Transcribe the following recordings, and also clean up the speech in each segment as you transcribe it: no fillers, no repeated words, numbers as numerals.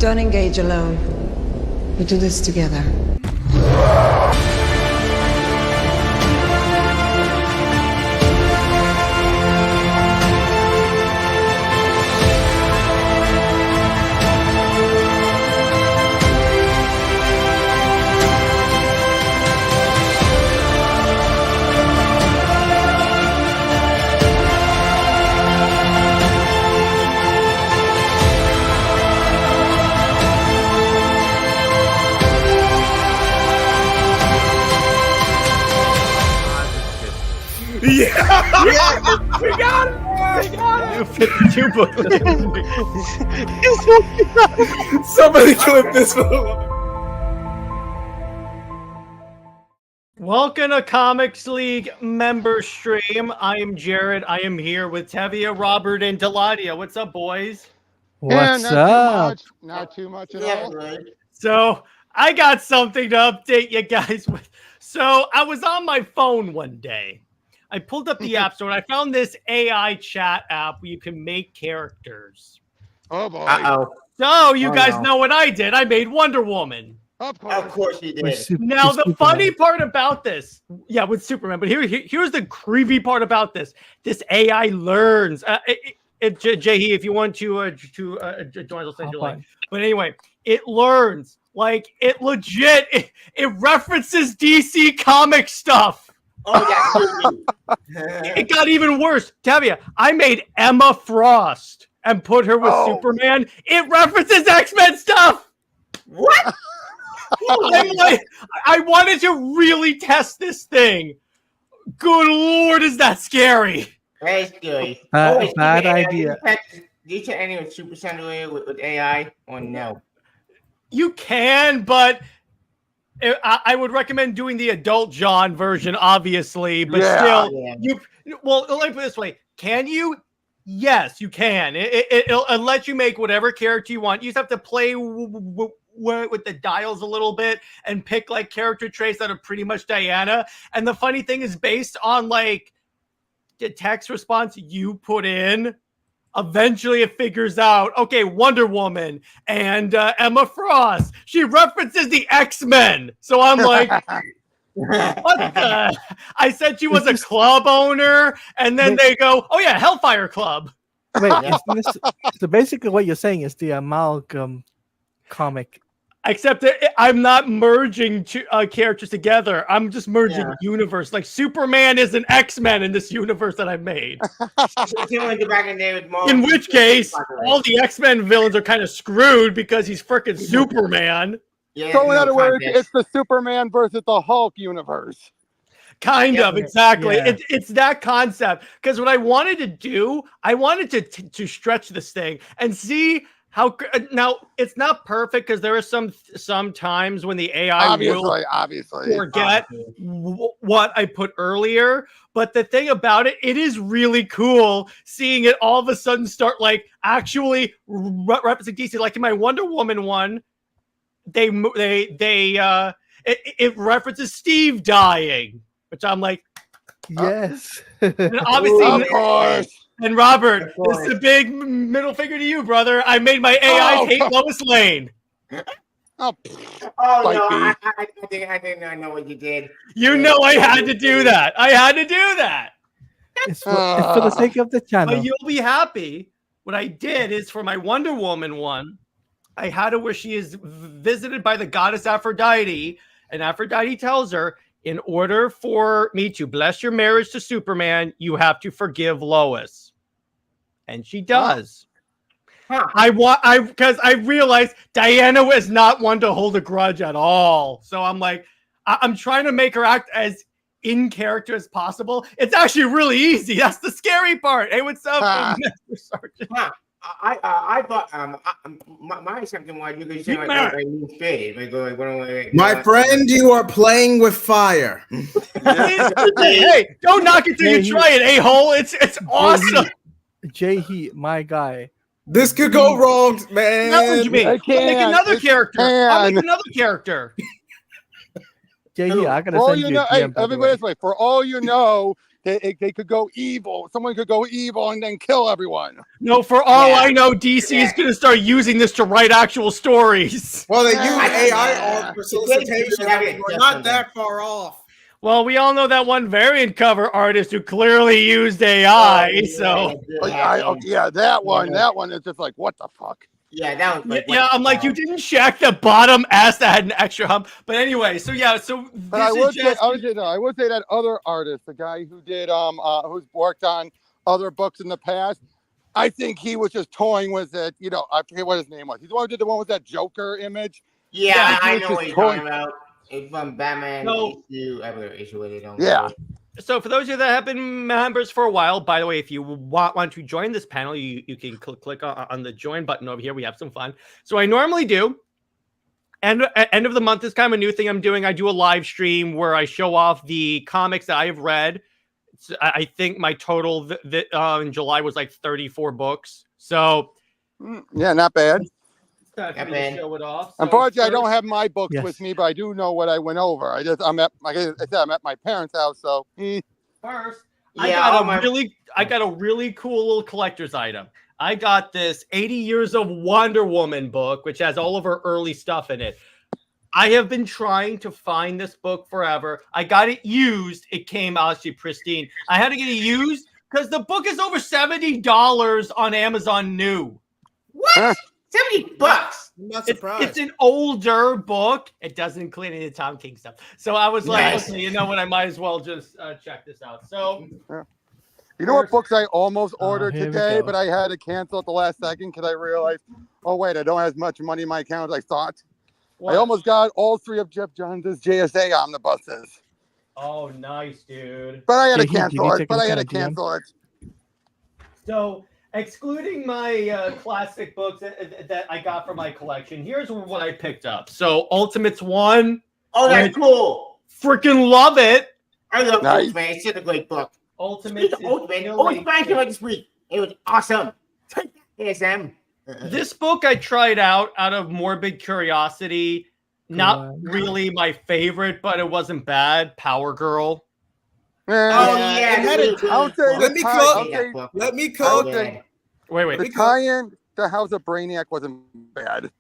Don't engage alone. We do this together. Yeah, we got it. We got it. 52 books. Somebody clip this one. Welcome to Comics League member stream. I am Jared. I am here with Tevia, Robert, and Teladia. What's up, boys? What's up? Not too much at all. Right. So I got something to update you guys with. So I was on my phone one day. I pulled up the app store and I found this AI chat app where you can make characters. Oh boy! So you guys know what I did. I made Wonder Woman. Of course you did. Now the funny part about this, with Superman. But here's the creepy part about this. This AI learns. Jahi, if you want to join, I'll send you a link. But anyway, it learns. Like it legit. It references DC comic stuff. Oh yeah. It got even worse. Tavia, I made Emma Frost and put her with Superman. It references X-Men stuff. What? I wanted to really test this thing. Good Lord, is that scary? Very scary. Bad idea. Do you check any with Super Chandelier with AI or no? You can, but I would recommend doing the adult John version, obviously. But still, let me put it this way: can you? Yes, you can. It'll let you make whatever character you want. You just have to play with the dials a little bit and pick like character traits that are pretty much Diana. And the funny thing is, based on like the text response you put in, eventually it figures out, okay, Wonder Woman and Emma Frost, she references the X-Men. So I'm like, what the? I said she was a club owner, and then they go, oh yeah, Hellfire Club. Wait, so basically what you're saying is the amalgam comic. Except that I'm not merging two characters together. I'm just merging universe. Like Superman is an X-Men in this universe that I made. In which case, all the X-Men villains are kind of screwed because he's freaking Superman. Yeah, so in other words, it's the Superman versus the Hulk universe. Kind of, exactly. Yeah. It's that concept. Because what I wanted to do, I wanted to stretch this thing and see how. Now it's not perfect because there are some times when the AI will forget what I put earlier. But the thing about it, it is really cool seeing it all of a sudden start like actually referencing DC. Like in my Wonder Woman one, it references Steve dying, which I'm like, yes. And obviously, of course. And Robert, this is a big middle finger to you, brother. I made my AI hate Lois Lane. No, I think I know what you did. You know I had to do that. It's for the sake of the channel. But you'll be happy. What I did is for my Wonder Woman one, I had her where she is visited by the goddess Aphrodite, and Aphrodite tells her, in order for me to bless your marriage to Superman, you have to forgive Lois. And she does. Because I realized Diana was not one to hold a grudge at all. So I'm like, I'm trying to make her act as in character as possible. It's actually really easy. That's the scary part. Hey, what's up, Mr. Sergeant? I thought my assumption was you could say like new fade. My friend, you are playing with fire. Hey, don't knock it till you try it, a-hole. It's awesome. Jahi, my guy. This could go wrong, man. That's what you mean. I'll make another character. Jahi, I gotta send you. Hey, everybody this way. For all you know, they could go evil. Someone could go evil and then kill everyone. No, for all I know, DC is going to start using this to write actual stories. Well, they use AI art for solicitation. We're not that far off. Well, we all know that one variant cover artist who clearly used AI. That one is just like, what the fuck? Yeah, that was I'm like, you didn't check the bottom ass that had an extra hump. But anyway, But I would say that other artist, the guy who did who's worked on other books in the past, I think he was just toying with it. You know, I forget what his name was. He's the one who did the one with that Joker image. Yeah, I know what you're talking about. It's from Batman issue with it. Yeah. So for those of you that have been members for a while, by the way, if you want to join this panel, you can click on the join button over here. We have some fun. So I normally do. And end of the month is kind of a new thing I'm doing. I do a live stream where I show off the comics that I have read. I think my total in July was like 34 books. So yeah, not bad. Show it off. So unfortunately, I don't have my books with me, but I do know what I went over. I'm at my parents' house. So first, I got a really cool little collector's item. I got this 80 Years of Wonder Woman book, which has all of her early stuff in it. I have been trying to find this book forever. I got it used. It came actually pristine. I had to get it used because the book is over $70 on Amazon new. What? $70. I'm not surprised. It's an older book. It doesn't include any of the Tom King stuff. So I was like, okay, you know what? I might as well just check this out. So, you know what books I almost ordered today, but I had to cancel at the last second because I realized, oh wait, I don't have as much money in my account as I thought. What? I almost got all 3 of Jeff Johns' JSA omnibuses. Oh, nice, dude. But I had to cancel it. So, excluding my classic books that I got from my collection, here's what I picked up. So, Ultimates 1. Oh, that's cool. Freaking love it. I love Ultimate. It's such a great book. Ultimates. This week. It was awesome. Hey, Sam. This book I tried out of morbid curiosity. Not really my favorite, but it wasn't bad. Power Girl. Let me cook. Wait. The tie-in to House of Brainiac wasn't bad.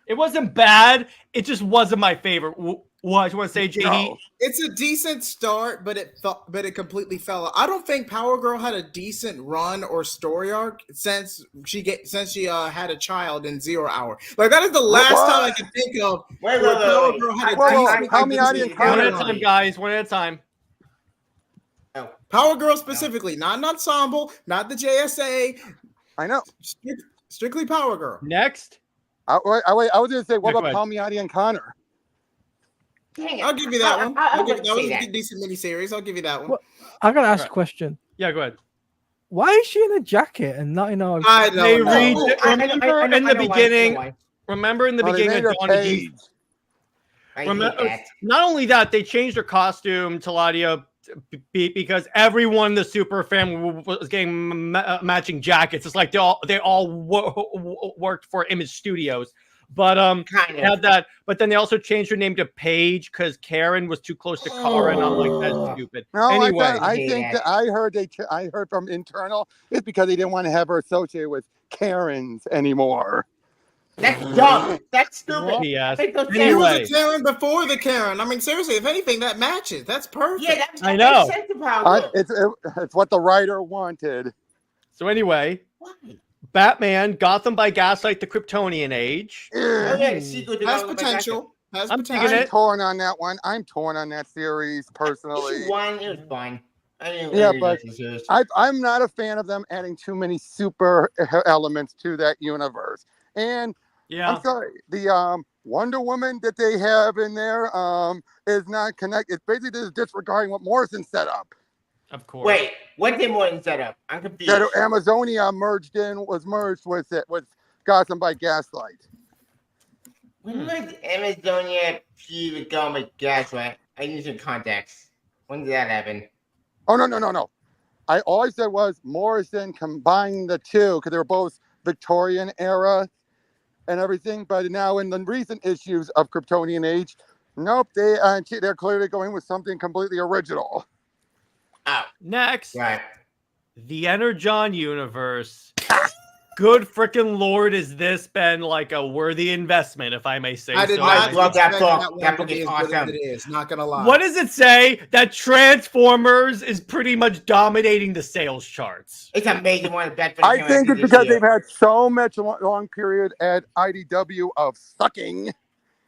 It wasn't bad. It just wasn't my favorite. What you want to say, JD? No. It's a decent start, but it completely fell out. I don't think Power Girl had a decent run or story arc since she had a child in 0 Hour. Like that is the last time I can think of where Power Girl had a decent. One at a time, guys. One at a time. Power Girl specifically, not an ensemble, not the JSA. I know. Strictly Power Girl. Next. I was going to say, what about Palmiotti and Connor? I'll give you that one. That was a decent miniseries. I'll give you that one. Well, I gotta ask a question. Yeah, go ahead. Why is she in a jacket and not in a? I don't know. Remember in the beginning. Remember in the beginning of Dawn of Jesus. Not only that, they changed her costume, Teladia, because everyone in the super family was getting matching jackets. It's like they all worked for Image Studios. But had that. But then they also changed her name to Paige because Karen was too close to Cara, and I'm like, that's stupid. No, anyway, I think that I heard from internal it's because they didn't want to have her associated with Karens anymore. That's dumb. That's stupid. Yes. He was a Karen before the Karen. I mean, seriously, if anything, that matches. That's perfect. Yeah, I know. It's what the writer wanted. So anyway. Why? Batman, Gotham by Gaslight, the Kryptonian Age. Has potential. I'm torn on that one. I'm torn on that series personally. It was fine. I'm not a fan of them adding too many super elements to that universe. And I'm sorry, the Wonder Woman that they have in there is not connected. It's basically just disregarding what Morrison set up. Of course. Wait, what did Morrison set up? I'm confused. That Amazonia was merged with Gotham by Gaslight. When was Amazonia with Gotham by Gaslight? I need some context. When did that happen? Oh no. All I said was Morrison combined the two because they were both Victorian era and everything. But now in the recent issues of Kryptonian Age, nope, they're clearly going with something completely original. Oh, Next, right. the Energon universe. Good freaking lord, has this been like a worthy investment, if I may say I did so. not love that expect book. one That to book be is as good as awesome. it is. Not gonna lie. What does it say? That Transformers is pretty much dominating the sales charts. It's amazing one of the best. I think it's because they've had so much long period at IDW of sucking.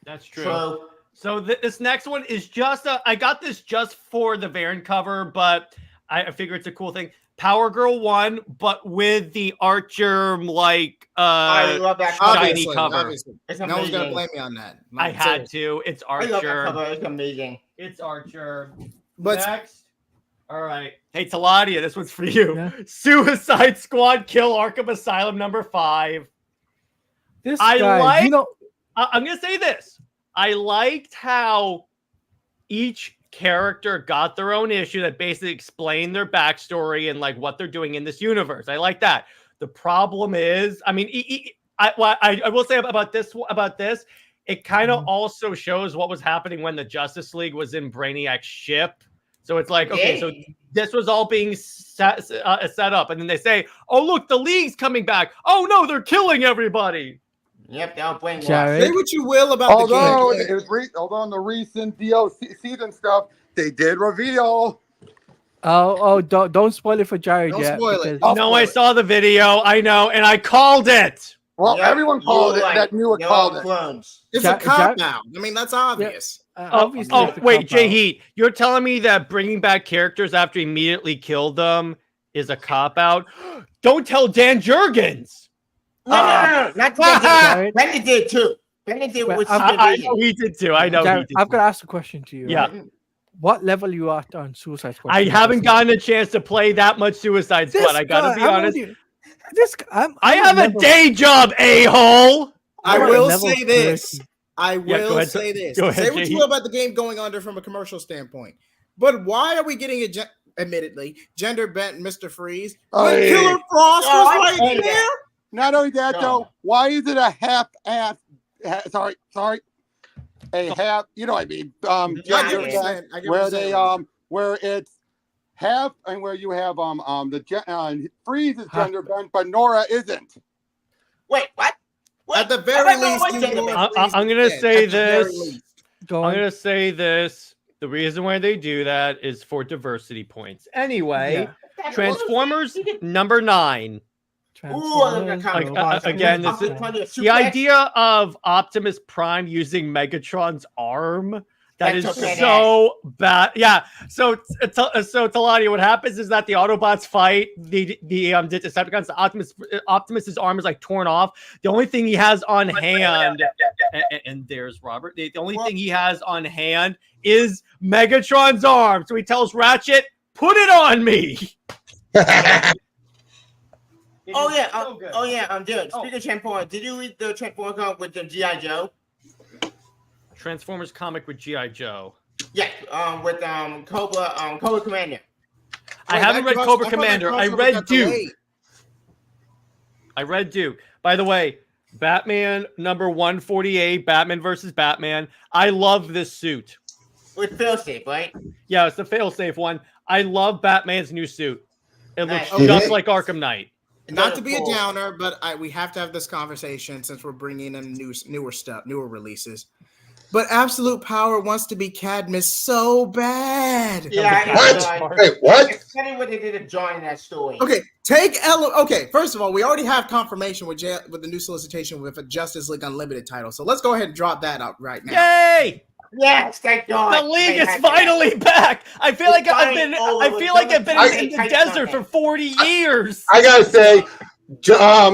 That's true. So this next one is just I got this just for the variant cover, but I figure it's a cool thing. Power Girl 1, but with the Archer I love that shiny cover. Obviously. No one's gonna blame me on that. I had to. It's I love that Archer. cover. It's amazing. It's Archer. But Next. All right. Hey, Teladia, this one's for you. Yeah. Suicide Squad Kill Arkham Asylum number 5. This I guy, like- you know, I'm going to say this. I liked how each character got their own issue that basically explained their backstory and like what they're doing in this universe. I like that. The problem is, I mean, I will say about this, it kind of also shows what was happening when the Justice League was in Brainiac's ship. So it's like, okay, so this was all being set up. And then they say, oh, look, the League's coming back. Oh, no, they're killing everybody. Yep, they'll bring Jared. say what you will about Although the game. although in the recent DLC season stuff, they did reveal. Don't spoil it for Jared Don't yet. spoil it. because- No, I saw the video. I know. And I called it. Well, Yep, everyone called it. you're right. That knew it They're called all it. clones. It's Ja- a cop Ja- now. I mean, that's obvious. obviously Oh, it's a wait, cop-out. Jay Heat, you're telling me that bringing back characters after you immediately killed them is a cop-out? Don't tell Dan Jurgens. No, not Jared. Brendan did too. Brendan did Well, with I know he did too. I know he Jared, did I've too. got to ask a question to you. Yeah. right? What level you at on Suicide Squad? I haven't gotten a chance to play that much Suicide Squad. I gotta be honest. I have a day job, a-hole. I I'm at will level say this. 30. I Yeah, go will ahead. say this. Go ahead, Say what Jay. you will about the game going under from a commercial standpoint. But why are we getting admittedly gender bent Mr. Freeze when Hey. Killer Frost Oh, I was right hate there? that. Not only that, No. though, why is it a half-ass? A half. You know what I mean? I Gender get what you're bent, saying. I get what where you're they saying. where it's half, and where you have Freeze is gender bent, but Nora isn't. Wait, what? At the very least, wait, you wait, know wait. what Freeze I'm is gonna dead. say At the very this. least. Go I'm on. gonna say this. The reason why they do that is for diversity points. Anyway, Yeah. Transformers number 9. Ooh, I love that Transformers, comic. robots, again, I'll this put plenty of The suplex. idea of Optimus Prime using Megatron's arm, that is That's so so bad. Yeah. So Teladia, what happens is that the Autobots fight the Decepticons. Optimus's arm is like torn off. The only thing he has on hand, and there's Robert. The only thing he has on hand is Megatron's arm. So he tells Ratchet, "Put it on me." Oh yeah, So good. dude. Oh. Speaking of Transformers, did you read the Transformers comic with the GI Joe? Transformers comic with G.I. Joe. Yeah, with Cobra Commander. I haven't read Cobra Commander. I read Duke. Duke. I read Duke. By the way, Batman number 148, Batman versus Batman. I love this suit. With failsafe, right? Yeah, it's the failsafe one. I love Batman's new suit. It looks Nice. just like Arkham Knight. Not to be a Cool. downer, but we have to have this conversation since we're bringing in newer stuff, newer releases. But Absolute Power wants to be Cadmus so bad. Yeah, What? Wait, what? It's funny what they did to John in that story. Okay, Okay, first of all, we already have confirmation with the new solicitation with a Justice League Unlimited title. So let's go ahead and drop that up right now. Yay! Yes, thank God. The league They is had finally back. I feel like I've been. finally I feel like I've been over. in the I- desert for 40 years. I gotta say,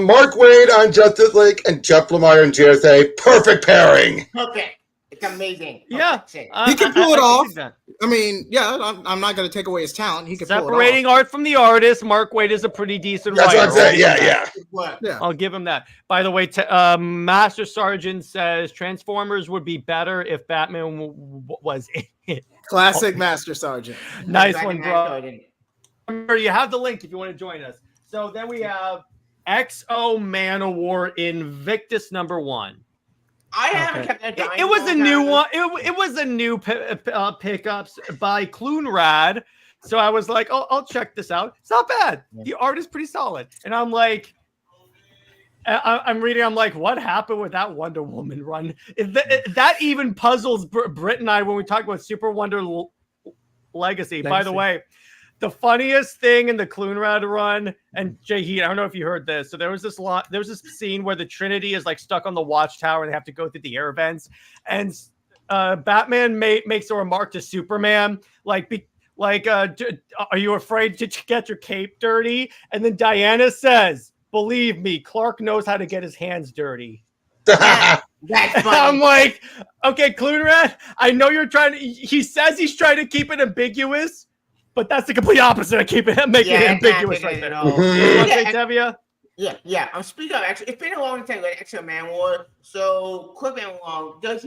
Mark Waid on Justice League and Jeff Lemire on GSA, perfect pairing. that. Perfect. It's amazing. Yeah. Perfect. He can pull it off. can see that. I mean, yeah, I'm not going to take away his talent. He can pull it Separating art from the artist, Mark Waid is a pretty decent That's writer. what I'm saying. I'll give him Yeah, that. yeah. Good work. off. Yeah. I'll give him that. By the way, Master Sergeant says Transformers would be better if Batman was in it. Classic Master Sergeant. Nice Back one, in bro. that garden. Remember, you have the link if you want to join us. So then we have XO Manowar Invictus number 1. I haven't kept that It was a new one. It was a new pickups by Clunrad. So I was like, I'll check this out. It's not bad. The art is pretty solid. And I'm like, I'm reading. I'm like, what happened with that Wonder Woman run? That even puzzles Britt and I when we talk about Super Wonder Legacy. By the way, the funniest thing in the Clunrad run, and Jay, I don't know if you heard this. So there was this scene where the Trinity is like stuck on the watchtower and they have to go through the air vents, and Batman makes a remark to Superman like, are you afraid to get your cape dirty? And then Diana says, believe me, Clark knows how to get his hands dirty. That's funny. I'm like, okay, Clunrad, I know you're trying to, he says he's trying to keep it ambiguous, but that's the complete opposite of making it ambiguous right there. Tevia? Yeah. I'm speaking of actually, it's been a long time with X-Men War. So, quick and long, is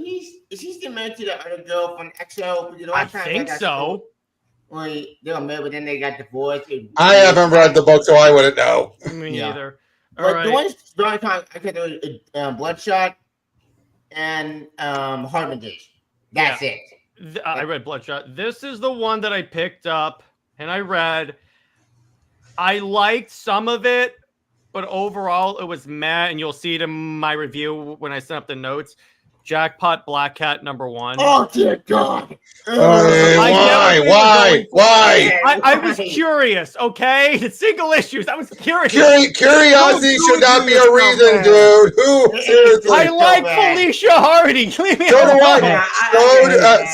he still married to the other girl from XL? I think so. Well, they were married, but then they got divorced. I haven't read the book, so I wouldn't know. Me neither. But the ones during time, I think there was Bloodshot and Harmon Days. That's it. I read Bloodshot. This is the one that I picked up and I read. I liked some of it, but overall it was meh. And you'll see it in my review when I send up the notes. Jackpot Black Cat #1. Oh dear God! Why? I was curious. Okay, it's single issues. I was curious. Curiosity should not be a reason, dude. Seriously? I like Felicia Hardy. Leave me alone.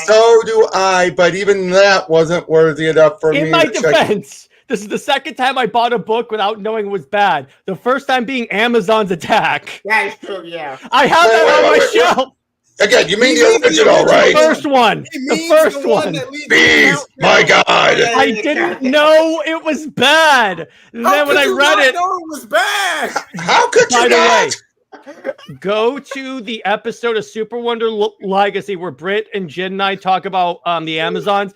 So do I. But even that wasn't worthy enough for me. In my defense, this is the second time I bought a book without knowing it was bad. The first time being Amazon's Attack. That is true. Yeah. I have that on my shelf. Again, you mean the original, right? The first one. The first one. Bees, my God. I didn't know it was bad. And then when I read it, know it was bad. How could you not? Go to the episode of Super Wonder Legacy where Britt and Jin and I talk about the Amazons.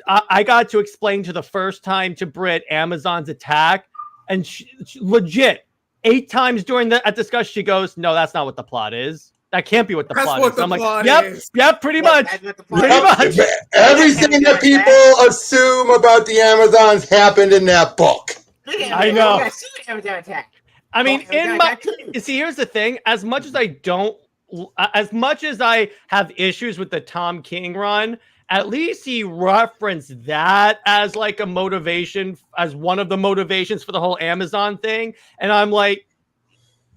I got to explain to the first time to Britt Amazon's Attack, and she legit 8 times during that discussion she goes, "No, that's not what the plot is. That can't be what the plot is." I'm like, "Yep, pretty much. Everything that people assume about the Amazons happened in that book. I know. I mean, see, here's the thing. As much as I have issues with the Tom King run, at least he referenced that as like a motivation, as one of the motivations for the whole Amazon thing. And I'm like,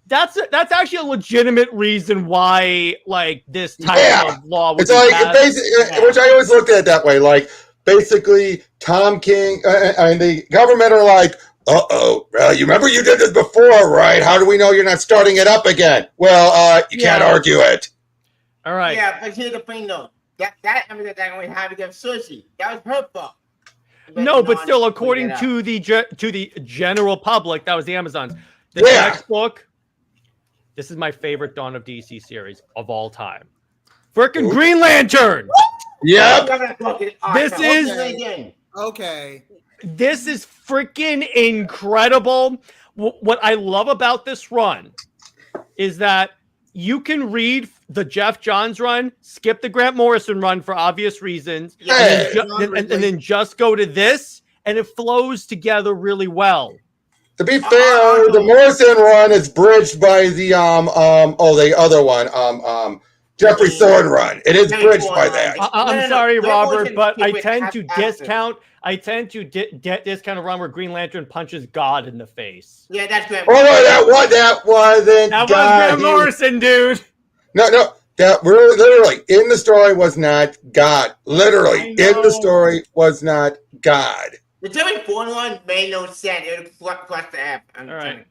that's actually a legitimate reason why like this type of law would it's like basically, which I always looked at it that way. Like basically, Tom King and the government are like, well, you remember you did this before, right? How do we know you're not starting it up again? Well, you can't argue it. All right. Yeah, but here's the thing, though. That evidence that only had against Cersei. That was her fault. But still, according to the general public, that was the Amazons. The next book. This is my favorite Dawn of DC series of all time. Frickin' Green Lantern. Yep. This is okay. This is freaking incredible. What I love about this run is that you can read the Jeff Johns run, skip the Grant Morrison run for obvious reasons, and then just go to this, and it flows together really well. To be fair, the Morrison run is bridged by the the other one, Jeffrey Thorne run. It is bridged by that. I'm sorry, Robert, but I tend to discount. I tend to discount a run where Green Lantern punches God in the face. Yeah, that's Grant. That wasn't. That was Grant Morrison, dude. No. That literally in the story was not God. Literally in the story was not God. The Jeffrey Thorne one made no sense. It would cross the app. All right.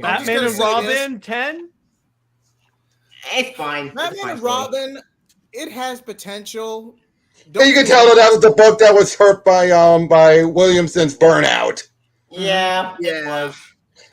Batman and Robin 10. It's fine. Batman and Robin, it has potential. You can tell that was the book that was hurt by Williamson's burnout. Yeah. I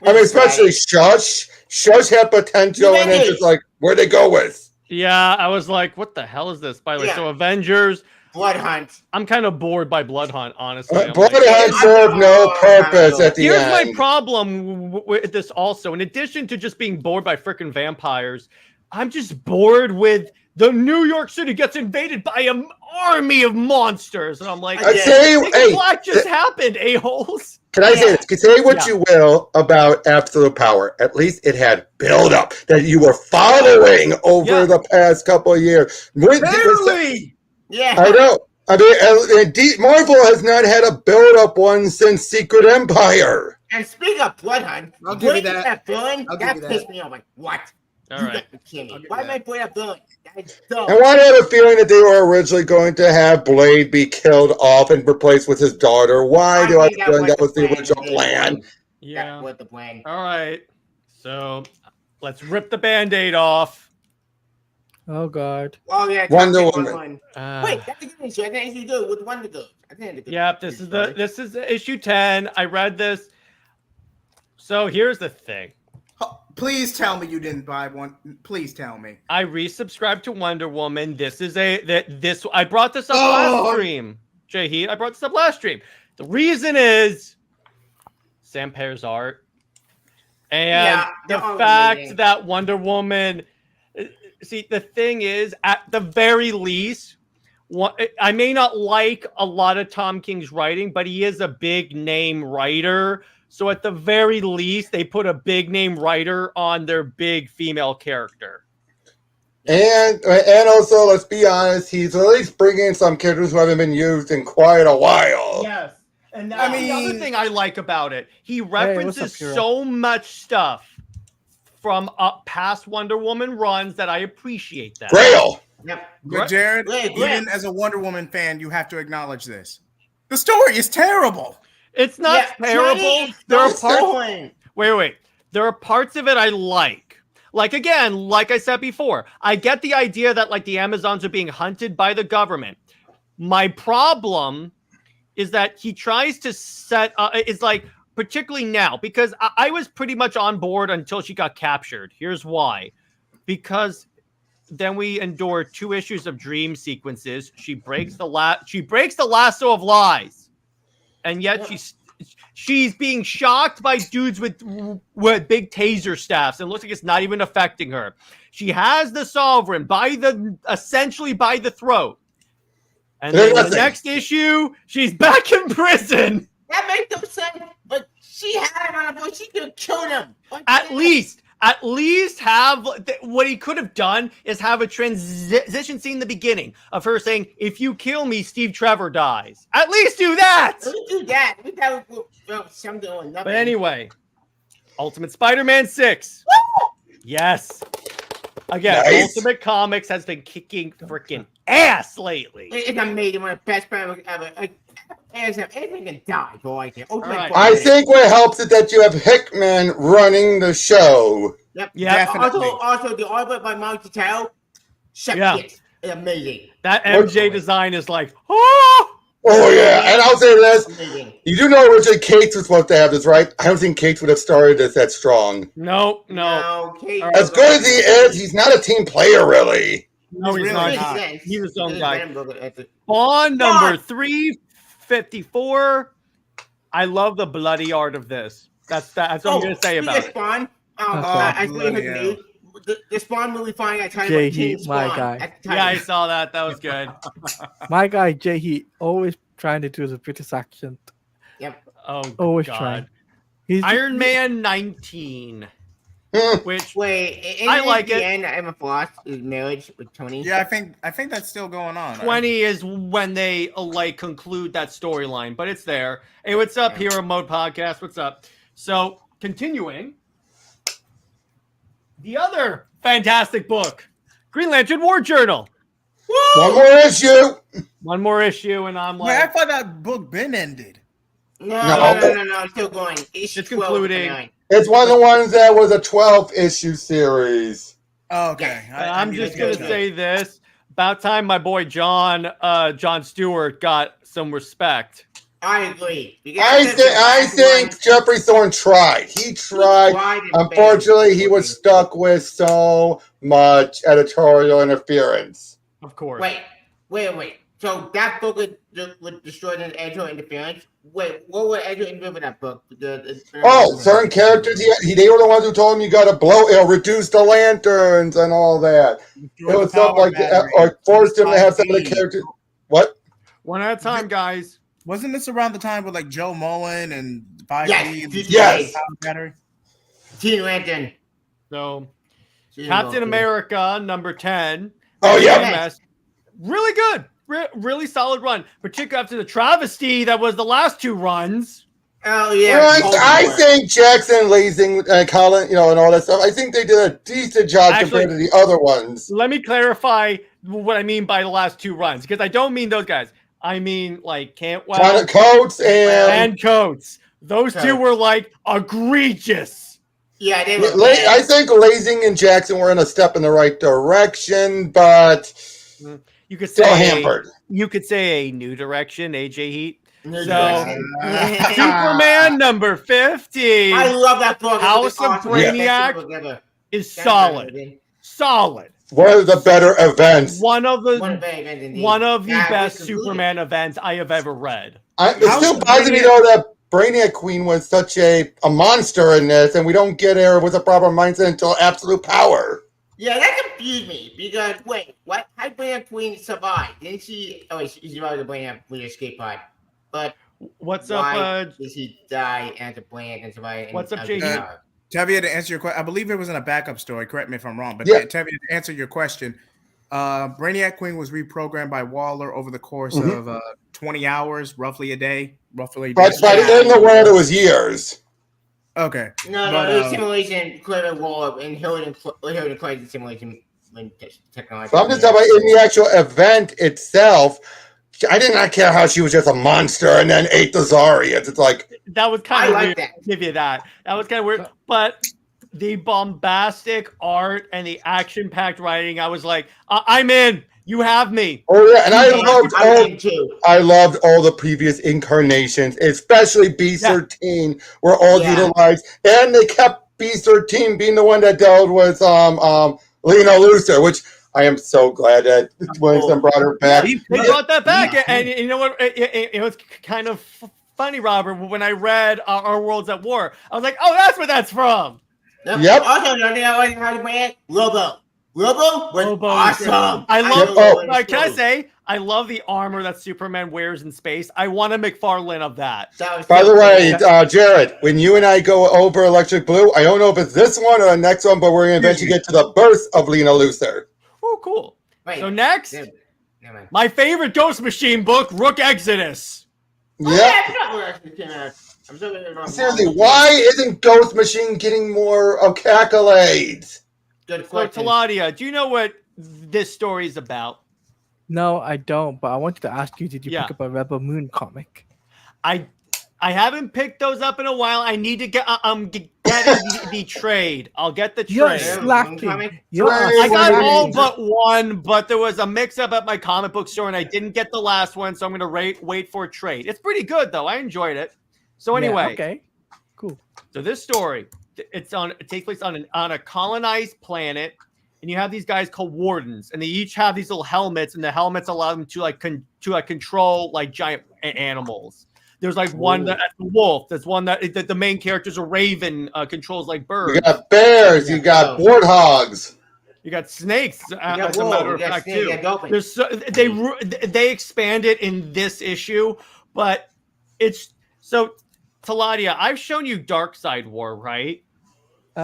mean, especially Shush. Shush had potential, and it's just like, where'd they go with? Yeah, I was like, what the hell is this? By the way, so Avengers. Blood Hunt. I'm kind of bored by Blood Hunt, honestly. Blood Hunt served no purpose at the end. Here's my problem with this also. In addition to just being bored by freaking vampires, I'm just bored with the New York City gets invaded by an army of monsters. And I'm like, I'd say, what just happened, a-holes? Can I say this? Can say what you will about Absolute Power. At least it had build-up that you were following over the past couple of years. Barely! Yeah. I know. I mean, Marvel has not had a build-up one since Secret Empire. And speaking of Blood Hunt, I'll give you that. That pissed me off. Like, what? All right. Why am I putting up villain? That's dumb. And I had a feeling that they were originally going to have Blade be killed off and replaced with his daughter. Why do I feel that was the original plan? Yeah. That was the plan. All right. So let's rip the Band-Aid off. Oh God. Oh yeah. Wonder Woman. Wait, that's a good issue. I think issue good with Wonder Girl. Yep. This is issue 10. I read this. So here's the thing. Please tell me you didn't buy one. Please tell me. I resubscribed to Wonder Woman. I brought this up last stream. Jay Heat, I brought this up last stream. The reason is Sam Pear's art. And the fact that Wonder Woman, see, the thing is, at the very least, I may not like a lot of Tom King's writing, but he is a big name writer. So at the very least, they put a big name writer on their big female character. And also, let's be honest, he's at least bringing some characters who haven't been used in quite a while. Yes. And that's the other thing I like about it. He references so much stuff from past Wonder Woman runs that I appreciate that. Grail. Yep. But Jared, even as a Wonder Woman fan, you have to acknowledge this. The story is terrible. It's not terrible. There are parts. Wait. There are parts of it I like. Like, again, like I said before, I get the idea that, like, the Amazons are being hunted by the government. My problem is that he tries to set it's like, particularly now, because I was pretty much on board until she got captured. Here's why. Because then we endure 2 issues of dream sequences. She breaks the lasso of lies. And yet she's being shocked by dudes with big taser staffs, and it looks like it's not even affecting her. She has the Sovereign essentially by the throat. And then the next issue, she's back in prison. That makes no sense, but she had him on a boat. She could have killed him. At least have what he could have done is have a transition scene in the beginning of her saying, "If you kill me, Steve Trevor dies." At least do that. Do that. Something or nothing. But anyway, Ultimate Spider-Man 6. Yes. Again, Ultimate Comics has been kicking freaking ass lately. It's amazing. One of the best Spider-Man ever. Anything can die, boy. I think what helps is that you have Hickman running the show. Yep. Also, the artwork by Mike Tell. It's amazing. That MJ design is like, oh yeah. And I'll say this: you do know originally Cates was supposed to have this, right? I don't think Cates would have started this that strong. No. As good as he is, he's not a team player, really. No, he's not. He's his own guy. Spawn number 354. I love the bloody art of this. That's what I'm going to say about it. Spawn. The Spawn movie finally got time. My guy. Yeah, I saw that. That was good. My guy, Jay, he always trying to do the British accent. Yep. Oh, always God. trying. Iron Man 19. Which I like it. And Emma Frost is marriage with Tony. Yeah, I think that's still going on. 20 is when they conclude that storyline, but it's there. Hey, what's up, Hero Mode Podcast? What's up? So continuing, the other fantastic book, Green Lantern War Journal. Woo! One more issue, and I'm like, I thought that book been ended. No, it's still going. It's concluding. It's one of the ones that was a 12-issue series. Oh, okay. I'm just going to say this. About time my boy John Stewart got some respect. I agree. I think Jeffrey Thorne tried. He tried. Unfortunately, he was stuck with so much editorial interference. Of course. Wait. So that book would destroy the Edgeo interference. Wait, what would Edgeo interfere with that book? Certain characters, they were the ones who told him you got to reduce the lanterns and all that. It was something like that, or forced him to have some of the characters. What? One at a time, guys. Wasn't this around the time with like Joe Mullen and 5D? Yes. Teen Lantern. So, Captain America, number 10. Oh, yeah. Really good. Really solid run. Particularly after the travesty that was the last 2 runs. Oh, yeah. Well, I think Jackson, Lasing, Colin, and all that stuff, I think they did a decent job compared to the other ones. Let me clarify what I mean by the last 2 runs, because I don't mean those guys. I mean, like, Cantwell. Coates and Coates. Those 2 were, like, egregious. Yeah, they were. I think Lasing and Jackson were in a step in the right direction, but you could still say hampered. You could say a new direction, AJ Heat. Superman number 50. I love that book. House of Brainiac is solid. Solid. One of the better events. One of the best Superman events I have ever read. It's still bothering me though that Brainiac Queen was such a monster in this, and we don't get her with a proper mindset until absolute power. Yeah, that confused me because wait, what? How did Brainiac Queen survive? Didn't she? Oh, wait, she survived the Brainiac Queen escape pod. But what's why up? Did he die and the Brainiac and survive? What's up, JD? Tevye, to answer your question, I believe it was in a backup story. Correct me if I'm wrong, but Tevye, to answer your question, Brainiac Queen was reprogrammed by Waller over the course of 20 hours, roughly a day. But in the world, it was years. Okay. No, it was simulation, Clever Waller, and Hilden Clay's simulation technology. But I'm just talking about in the actual event itself. I did not care how she was just a monster and then ate the Zarians. It's like that was kind of like weird. That. Give you that. That was kind of weird. But the bombastic art and the action-packed writing, I was like, I'm in. You have me. Oh yeah, and I loved all the previous incarnations, especially B13 were all utilized, and they kept B13 being the one that dealt with Lena Luthor, which. I am so glad that Williamson brought her back. They brought that back, and you know what? It was kind of funny, Robert. When I read Our Worlds at War, I was like, "Oh, that's where that's from." Yep. Also, how to brand Lobo. Lobo was awesome. I love. Can I say? I love the armor that Superman wears in space. I want a McFarlane of that. By the way, Jared, when you and I go over Electric Blue, I don't know if it's this one or the next one, but we're going to eventually get to the birth of Lena Luthor. Oh, cool. Wait, so next, my favorite Ghost Machine book, Rook Exodus. Seriously, why isn't Ghost Machine getting more accolades? Good question. So, Teladia, do you know what this story is about? No, I don't, but I wanted to ask you, did you pick up a Rebel Moon comic? I haven't picked those up in a while. I need to get the trade. I'll get the trade. You're slacking. I got all but one, but there was a mix-up at my comic book store, and I didn't get the last one, so I'm going to wait for a trade. It's pretty good, though. I enjoyed it. So anyway. Okay. Cool. So this story, it takes place on a colonized planet, and you have these guys called wardens, and they each have these little helmets, and the helmets allow them to control like giant animals. There's like one that's a wolf. There's one that the main character's a raven, controls like birds. You got bears. You got warthogs. You got snakes. As a matter of fact, too. There's they expand it in this issue, but it's so. Teladia, I've shown you Dark Side War, right? We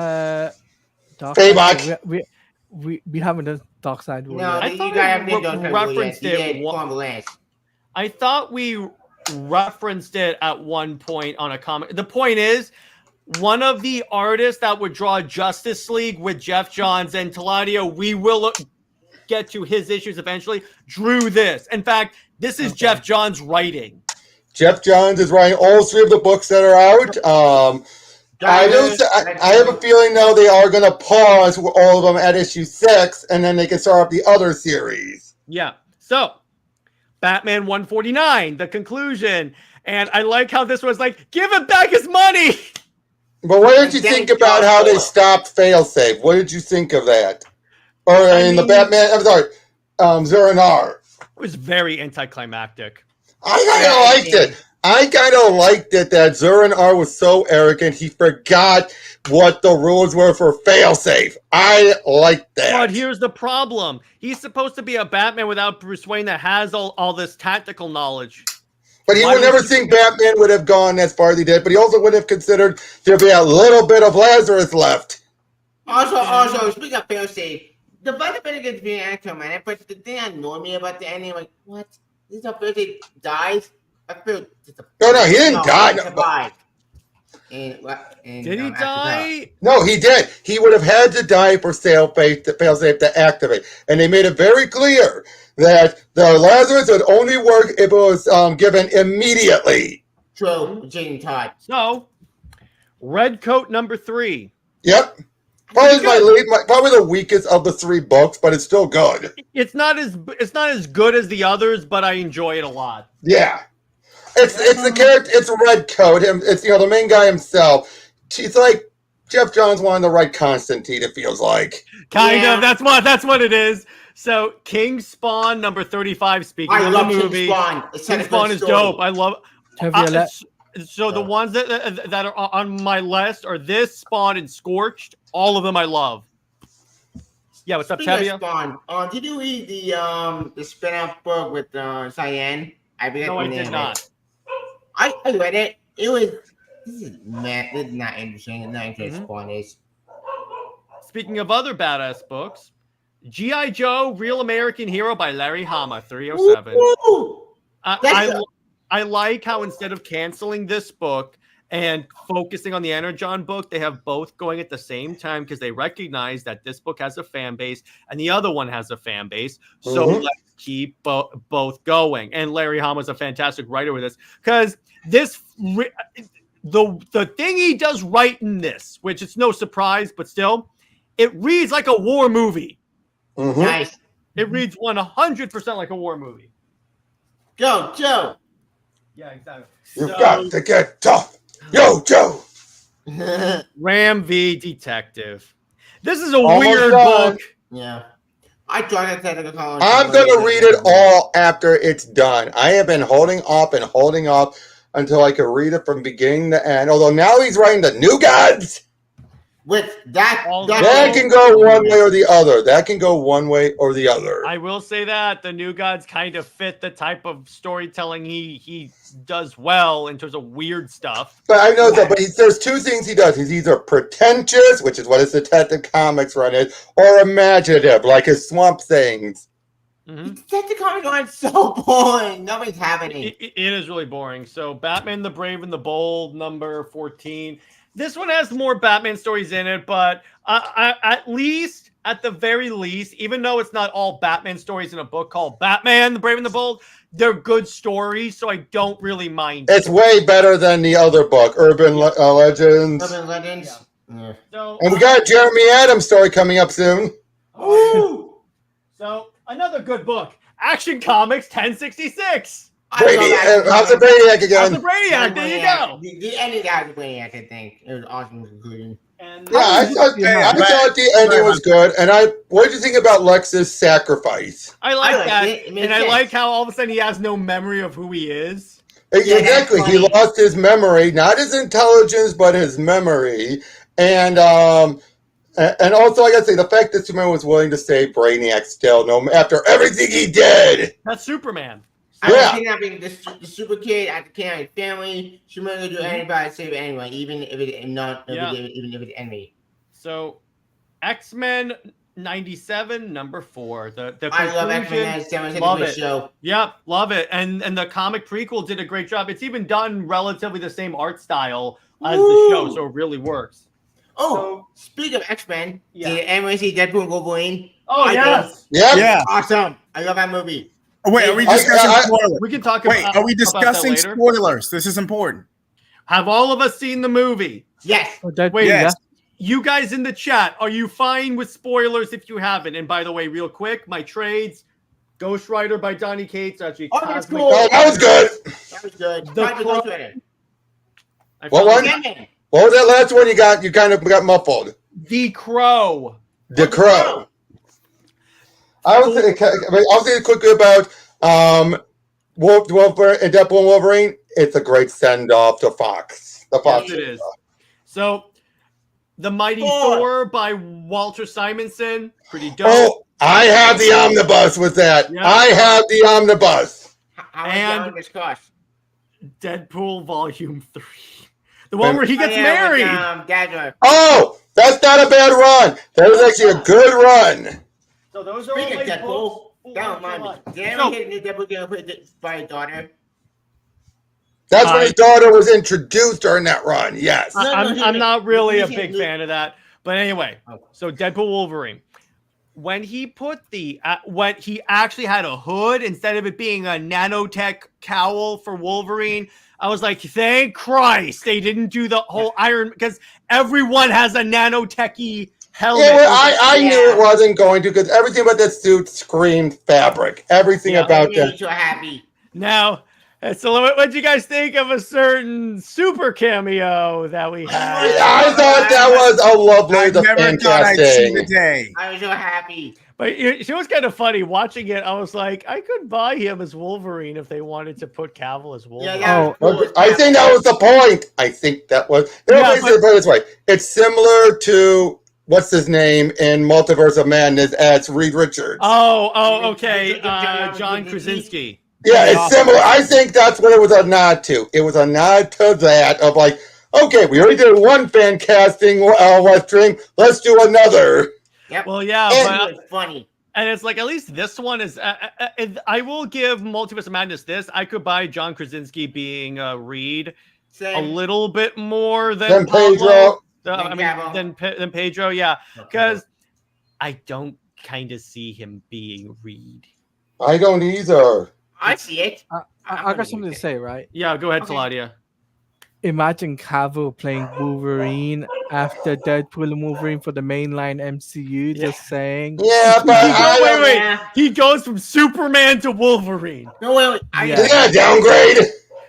haven't done Dark Side War. No, I thought we referenced it. I thought we referenced it at one point on a comic. The point is, one of the artists that would draw Justice League with Jeff Johns and Teladia, we will get to his issues eventually, drew this. In fact, this is Jeff Johns writing. Jeff Johns is writing all 3 of the books that are out. I have a feeling, though, they are going to pause all of them at issue 6, and then they can start up the other series. Yeah. So, Batman 149, the conclusion. And I like how this was like, give him back his money. But what did you think about how they stopped Failsafe? What did you think of that? Or in the Batman, I'm sorry, Zur-En-Arrh. was very anticlimactic. I kind of liked it. I kind of liked it that Zur-En-Arrh was so arrogant he forgot what the rules were for failsafe. I liked that. But here's the problem. He's supposed to be a Batman without Bruce Wayne that has all this tactical knowledge. But he would never think Batman would have gone as far as he did, but he also would have considered there'd be a little bit of Lazarus left. Also, speaking of failsafe, the Batman gets being anti-man, but the thing that annoyed me about the ending, like, what? This is a failsafe dies? I feel No, he didn't die. Did he die? No, he did. He would have had to die for failsafe to activate. And they made it very clear that the Lazarus would only work if it was given immediately. True, Jane Todd. So, Red Coat number 3. Yep. Probably the weakest of the 3 books, but it's still good. It's not as good as the others, but I enjoy it a lot. Yeah. It's the character. It's Red Coat. It's the main guy himself. It's like Jeff Johns wanted to write Constantine. It feels like kind of. That's what it is. So King Spawn number 35. Speaking of the movie, King Spawn is dope. I love. So the ones that are on my list are this, Spawn, and Scorched. All of them I love. Yeah, what's up, Tevia? Spawn. Did you read the spin-off book with Cyan? I did not. I read it. This is not interesting. Not interesting. Spawn is. Speaking of other badass books, G.I. Joe, Real American Hero by Larry Hama, 307. I like how instead of canceling this book and focusing on the Energon book, they have both going at the same time because they recognize that this book has a fan base and the other one has a fan base. So let's keep both going. And Larry Hama is a fantastic writer with this because the thing he does right in this, which it's no surprise, but still, it reads like a war movie. Nice. It reads 100% like a war movie. Go, Joe. Yeah, exactly. You've got to get tough. Yo, Joe. Ram v. Detective. This is a weird book. Yeah. I'm going to read it all after it's done. I have been holding off until I could read it from beginning to end. Although now he's writing the New Gods. With that can go one way or the other. That can go one way or the other. I will say that the New Gods kind of fit the type of storytelling he does well in terms of weird stuff. But I know that. But there's 2 things he does. He's either pretentious, which is what his Detective Comics run is, or imaginative, like his Swamp Things. Detective Comics are so boring. Nobody's having it. It is really boring. So Batman the Brave and the Bold, number 14. This one has more Batman stories in it, but at the very least, even though it's not all Batman stories in a book called Batman, the Brave and the Bold, they're good stories, so I don't really mind. It's way better than the other book, Urban Legends. Urban Legends. Yeah. So, and we got a Jeremy Adams story coming up soon. Ooh. So, another good book, Action Comics 1066. How's the Brainiac again? How's the Brainiac? There you go. The ending of the Brainiac, I think. It was awesome conclusion. I thought the ending was good. And what did you think about Lex's sacrifice? I like that. And I like how all of a sudden he has no memory of who he is. Exactly. He lost his memory, not his intelligence, but his memory. And also, I gotta say, the fact that Superman was willing to save Brainiac still, after everything he did. That's Superman. I think having the super kid at the camp family, Superman will do anybody to save it anyway, even if it's enemy. So, X-Men 97, number 4. The I love X-Men 97. Love it. Show. Yep, love it. And the comic prequel did a great job. It's even done relatively the same art style as the show, so it really works. Oh, speaking of X-Men, did anyone see Deadpool and Wolverine? Oh, yes. Yeah. Awesome. I love that movie. Wait, are we discussing spoilers? We can talk about. Wait, are we discussing spoilers? This is important. Have all of us seen the movie? Yes. Wait, yes. You guys in the chat, are you fine with spoilers if you haven't? And by the way, real quick, my trades, Ghost Rider by Donny Cates, actually. Oh, that's cool. That was good. That was good. What one? What was that last one you got? You kind of got muffled. The Crow. The Crow. I was thinking quickly about Wolverine and Deadpool and Wolverine, it's a great send off to Fox. The Fox. Yes, it is. So, The Mighty Thor by Walter Simonson, pretty dope. Oh, I have the omnibus with that. Yep. I have the omnibus. How much cost? Deadpool Volume 3. The one where he gets married. Oh, that's not a bad run. That was actually a good run. So those are Speaking all of my Deadpool, books. don't mind me. Did anyone hit the Deadpool game put by his daughter? That's when his daughter was introduced during that run. Yes. I'm not really a big fan of that. But anyway, so Deadpool Wolverine. When he put when he actually had a hood instead of it being a nanotech cowl for Wolverine, I was like, thank Christ they didn't do the whole Iron, because everyone has a nanotechy helmet. Yeah, well, I knew it wasn't going to, because everything about that suit screamed fabric. Everything about that. So happy. Now, so what do you guys think of a certain super cameo that we had? I thought that was a lovely, I never thought I'd see the day. I was so happy. But it was kind of funny watching it. I was like, I could buy him as Wolverine if they wanted to put Cavill as Wolverine. I think that was the point. I think that was. Put it this way: it's similar to what's his name in Multiverse of Madness as Reed Richards. Oh, okay, John Krasinski. Yeah, it's similar. I think that's what it was a nod to. It was a nod to that of like, okay, we already did one fan casting West Stream. Let's do another. Yep. Well, yeah, but it's funny. And it's like, at least this one is. I will give Multiverse of Madness this. I could buy John Krasinski being Reed a little bit more than Pedro. Than Pedro, yeah, because I don't kind of see him being Reed. I don't either. I see it. I got something to say, right? Yeah, go ahead, Teladia. Imagine Cavill playing Wolverine after Deadpool and Wolverine for the mainline MCU. Just saying. Yeah, but he goes from Superman to Wolverine. No, wait. Isn't that a downgrade?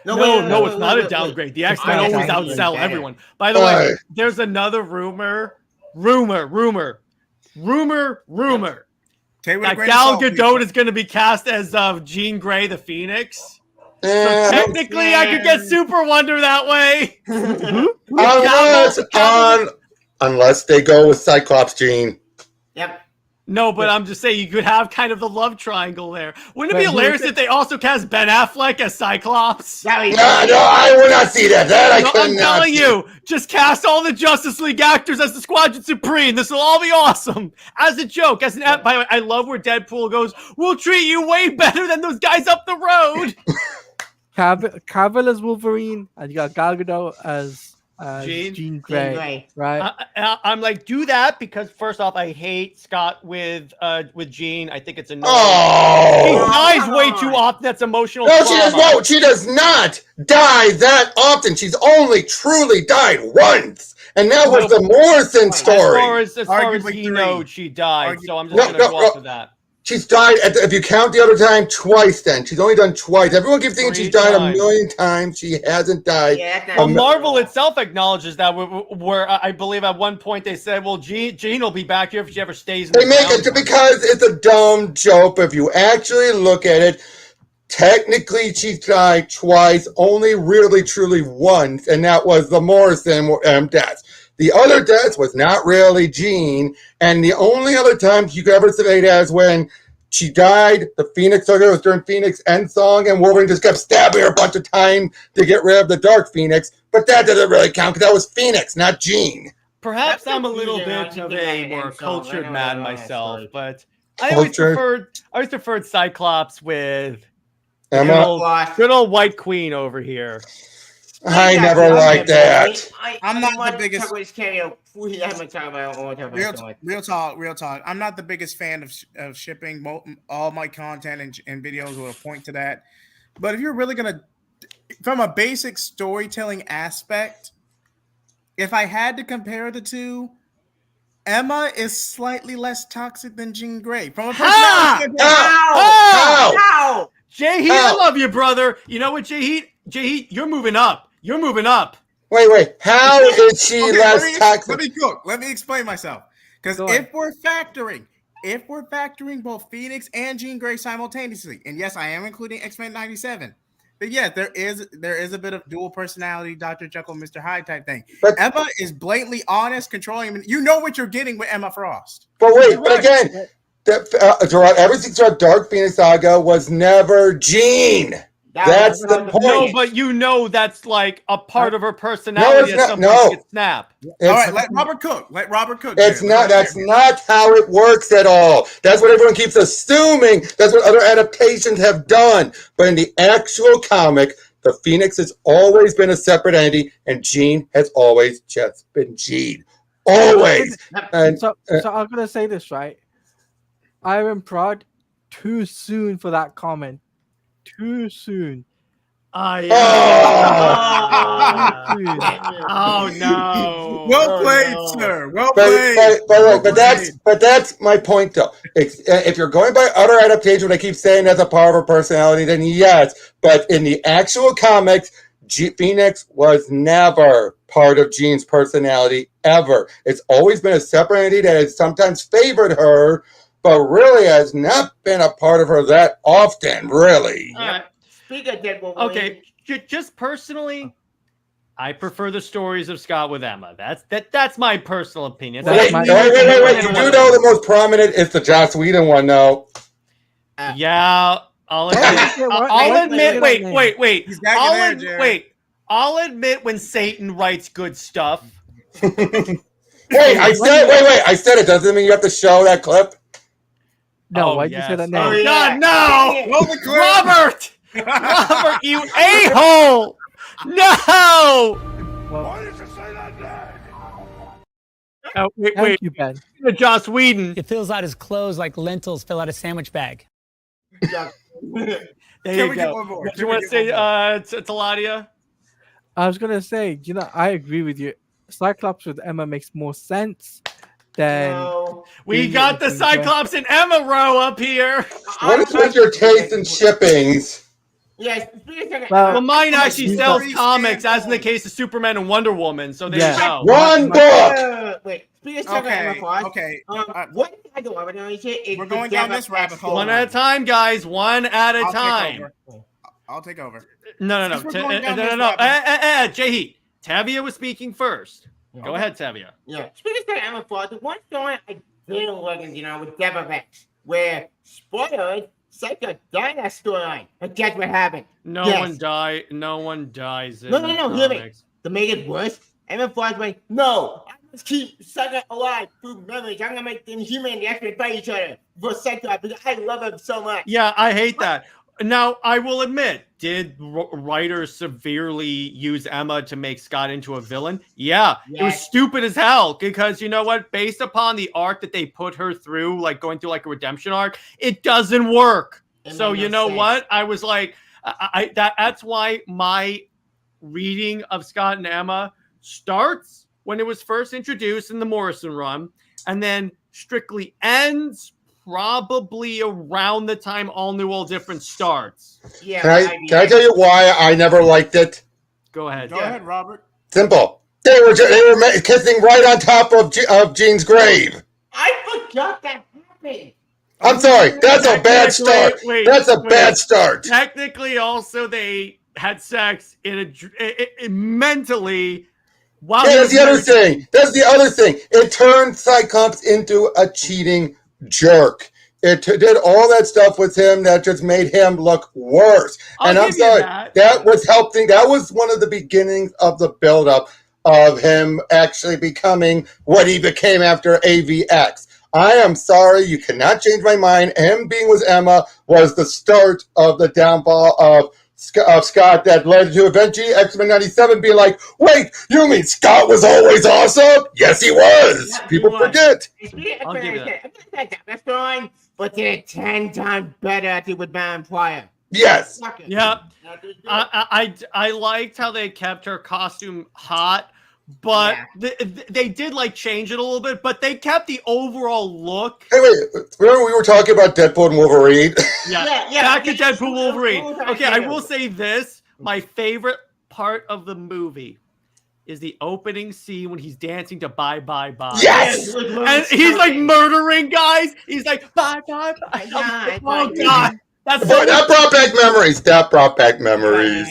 No, it's not a downgrade. The X-Men always outsell everyone. By the way, there's another rumor. That Gal Gadot is going to be cast as Jean Grey, the Phoenix. So technically, I could get Super Wonder that way. Unless they go with Cyclops Jean. Yep. No, but I'm just saying you could have kind of the love triangle there. Wouldn't it be hilarious if they also cast Ben Affleck as Cyclops? No, I would not see that. I'm telling you, just cast all the Justice League actors as the Squadron Supreme. This will all be awesome. As a joke, by the way, I love where Deadpool goes, we'll treat you way better than those guys up the road. Cavill as Wolverine, and you got Gal Gadot as Jean Grey, right? I'm like, do that, because first off, I hate Scott with Jean. I think it's annoying. Oh, he dies way too often. That's emotional. No, she does not die that often. She's only truly died once, and that was the Morrison story. As far as he knows, she died. So I'm just going to go off of that. She's died, if you count the other time, twice then. She's only done twice. Everyone keeps thinking she's died a million times. She hasn't died. Well, Marvel itself acknowledges that, where I believe at one point they said, well, Jean will be back here if she ever stays in the They make it because it's a dumb joke. If you actually look at it, technically she died twice, only really truly once, and that was the Morrison death. The other death was not really Jean, and the only other time you could ever say that is when she died, the Phoenix Saga was during Phoenix End Song, and Wolverine just kept stabbing her a bunch of time to get rid of the Dark Phoenix, but that doesn't really count because that was Phoenix, not Jean. Perhaps I'm a little bit of a more cultured man myself, but I always preferred Cyclops with Emma. Good old White Queen over here. I never liked that. I'm not the biggest. Real talk. I'm not the biggest fan of shipping. All my content and videos will point to that. But if you're really gonna, from a basic storytelling aspect, if I had to compare the two, Emma is slightly less toxic than Jean Grey. From a personality standpoint. How? Jay, I love you, brother. You know what, Jay, you're moving up. You're moving up. Wait. How is she less toxic? Let me explain myself. Because if we're factoring if we're factoring both Phoenix and Jean Grey simultaneously, and yes, I am including X-Men 97, but yeah, there is a bit of dual personality, Dr. Jekyll, Mr. Hyde type thing. But Emma is blatantly honest, controlling. You know what you're getting with Emma Frost. But wait, but again, everything throughout Dark Phoenix Saga was never Jean. That's the point. No, but you know that's like a part of her personality. No, it's not. No. Snap. All right, let Robert cook. Let Robert cook. It's not. That's not how it works at all. That's what everyone keeps assuming. That's what other adaptations have done. But in the actual comic, the Phoenix has always been a separate entity, and Jean has always just been Jean. Always. And so I'm gonna say this, right? Iron Prod, too soon for that comment. Too soon. Oh no! Well played, sir. Well played. But that's my point, though. If you're going by other adaptation, I keep saying that's a part of her personality, then yes. But in the actual comics, Phoenix was never part of Jean's personality ever. It's always been a separate entity that has sometimes favored her, but really has not been a part of her that often, really. Speak of Deadpool. Okay, just personally, I prefer the stories of Scott with Emma. That's my personal opinion. Wait. You do know the most prominent is the Joss Whedon one, though. Yeah, I'll admit. Wait. I'll admit when Satan writes good stuff. I said it. Doesn't mean you have to show that clip. No, why'd you say that name? Oh, God, no! Robert! Robert, you a-hole! No! Why did you say that name? Oh, wait. Thank you, Ben. Joss Whedon. He fills out his clothes like lentils fill out a sandwich bag. There you go. Do you want to say Teladia? I was gonna say, I agree with you. Cyclops with Emma makes more sense than we got the Cyclops and Emma row up here. What is with your taste in shippings? Yes. Well, mine actually sells comics, as in the case of Superman and Wonder Woman. So there you go. One book. Wait. Okay. What I do want to say? We're going down this rabbit hole. One at a time, guys. One at a time. I'll take over. No. J-Heat. Tavia was speaking first. Go ahead, Tavia. Yeah. Speaking of Emma Frost, the one story I didn't like is, with Deborah Rex, where, spoilers, Psycho died that storyline. And guess what happened? No one dies in No, hear me. To make it worse, Emma Frost went, no, I must keep Psycho alive through memories. I'm going to make them human and the X-Men fight each other for Psycho because I love him so much. Yeah, I hate that. Now, I will admit, did writers severely use Emma to make Scott into a villain? Yeah, It was stupid as hell because you know what? Based upon the arc that they put her through, like going through like a redemption arc, it doesn't work. So you know what? I was like, that's why my reading of Scott and Emma starts when it was first introduced in the Morrison run, and then strictly ends probably around the time All New, All Different starts. Yeah. Can I tell you why I never liked it? Go ahead. Go ahead, Robert. Simple. They were kissing right on top of Jean's grave. I forgot that happened. I'm sorry. That's a bad start. That's a bad start. Technically, also they had sex in mentally. Wow. That's the other thing. It turned Cyclops into a cheating jerk. It did all that stuff with him that just made him look worse. And I'm sorry, that was helping. That was one of the beginnings of the buildup of him actually becoming what he became after AVX. I am sorry, you cannot change my mind. Him being with Emma was the start of the downfall of Scott that led to eventually X-Men 97 being like, wait, you mean Scott was always awesome? Yes, he was. Yeah, People forget. I'll give you that. That's fine, but did it 10 times better after with Van Prior. Yes. Yeah. I liked how they kept her costume hot, but they did like change it a little bit, but they kept the overall look. Hey, wait, remember we were talking about Deadpool and Wolverine? Yeah. Back to Deadpool Wolverine. Okay, I will say this. My favorite part of the movie is the opening scene when he's dancing to Bye Bye Bye. Yes! And he's like murdering guys. He's like, bye, bye, bye. Oh, God. That brought back memories. That brought back memories.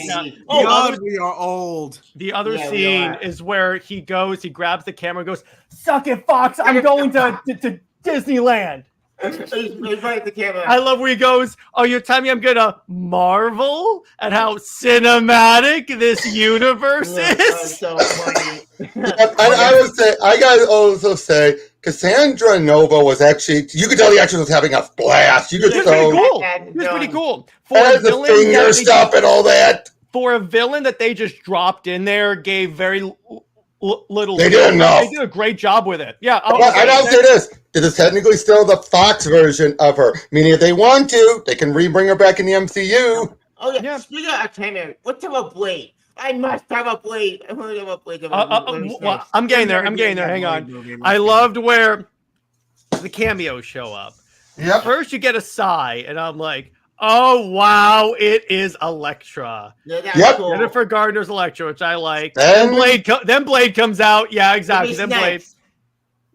God, we are old. The other scene is where he goes, he grabs the camera and goes, suck it, Fox. I'm going to Disneyland. I love where he goes, oh, you're telling me I'm going to marvel at how cinematic this universe is? So funny. I gotta also say, Cassandra Nova was actually, you could tell the actress was having a blast. You could tell. It was pretty cool. For a villain, the finger stuff and all that. For a villain that they just dropped in there, gave very little. They did enough. They did a great job with it. Yeah. I'll say this. This is technically still the Fox version of her. Meaning if they want to, they can re-bring her back in the MCU. Oh, yeah. Speaking of China, what's about Blade? I must have a Blade. I want to have a Blade. Well, I'm getting there. Hang on. I loved where the cameos show up. Yep. First, you get a sigh, and I'm like, oh, wow, it is Elektra. Yep. Cool. Jennifer Gardner's Elektra, which I like. Then Blade comes out. Yeah, exactly. Then Blade.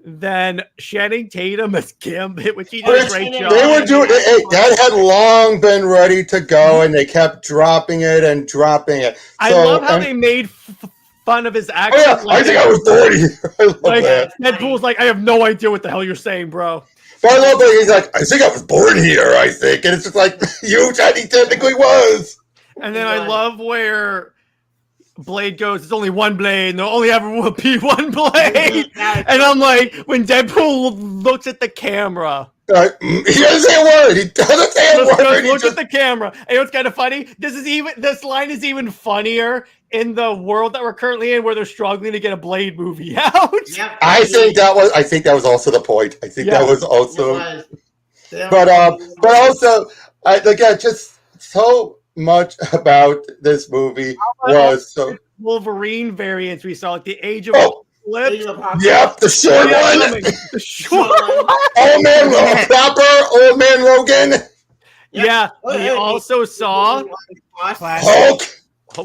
Then Channing Tatum as Gambit, which he did a great job. They were doing that had long been ready to go, and they kept dropping it and dropping it. I love how they made fun of his accent. Oh, yeah. I think I was 40. I love that. Deadpool's like, I have no idea what the hell you're saying, bro. But I love that he's like, I think I was born here, I think. And it's just like, you, Johnny, technically was. And then I love where Blade goes, it's only one blade, and there'll only ever be one blade. And I'm like, when Deadpool looks at the camera. He doesn't say a word. He doesn't say a word. Look at the camera. And what's kind of funny? This line is even funnier in the world that we're currently in, where they're struggling to get a Blade movie out. Yep. I think that was also the point. I think that was also. But also, again, just so much about this movie was so. Wolverine variants we saw, like the Age of Eclipse. Yep, the short one. The short one. Old man Logan. Yeah, we also saw Hulk.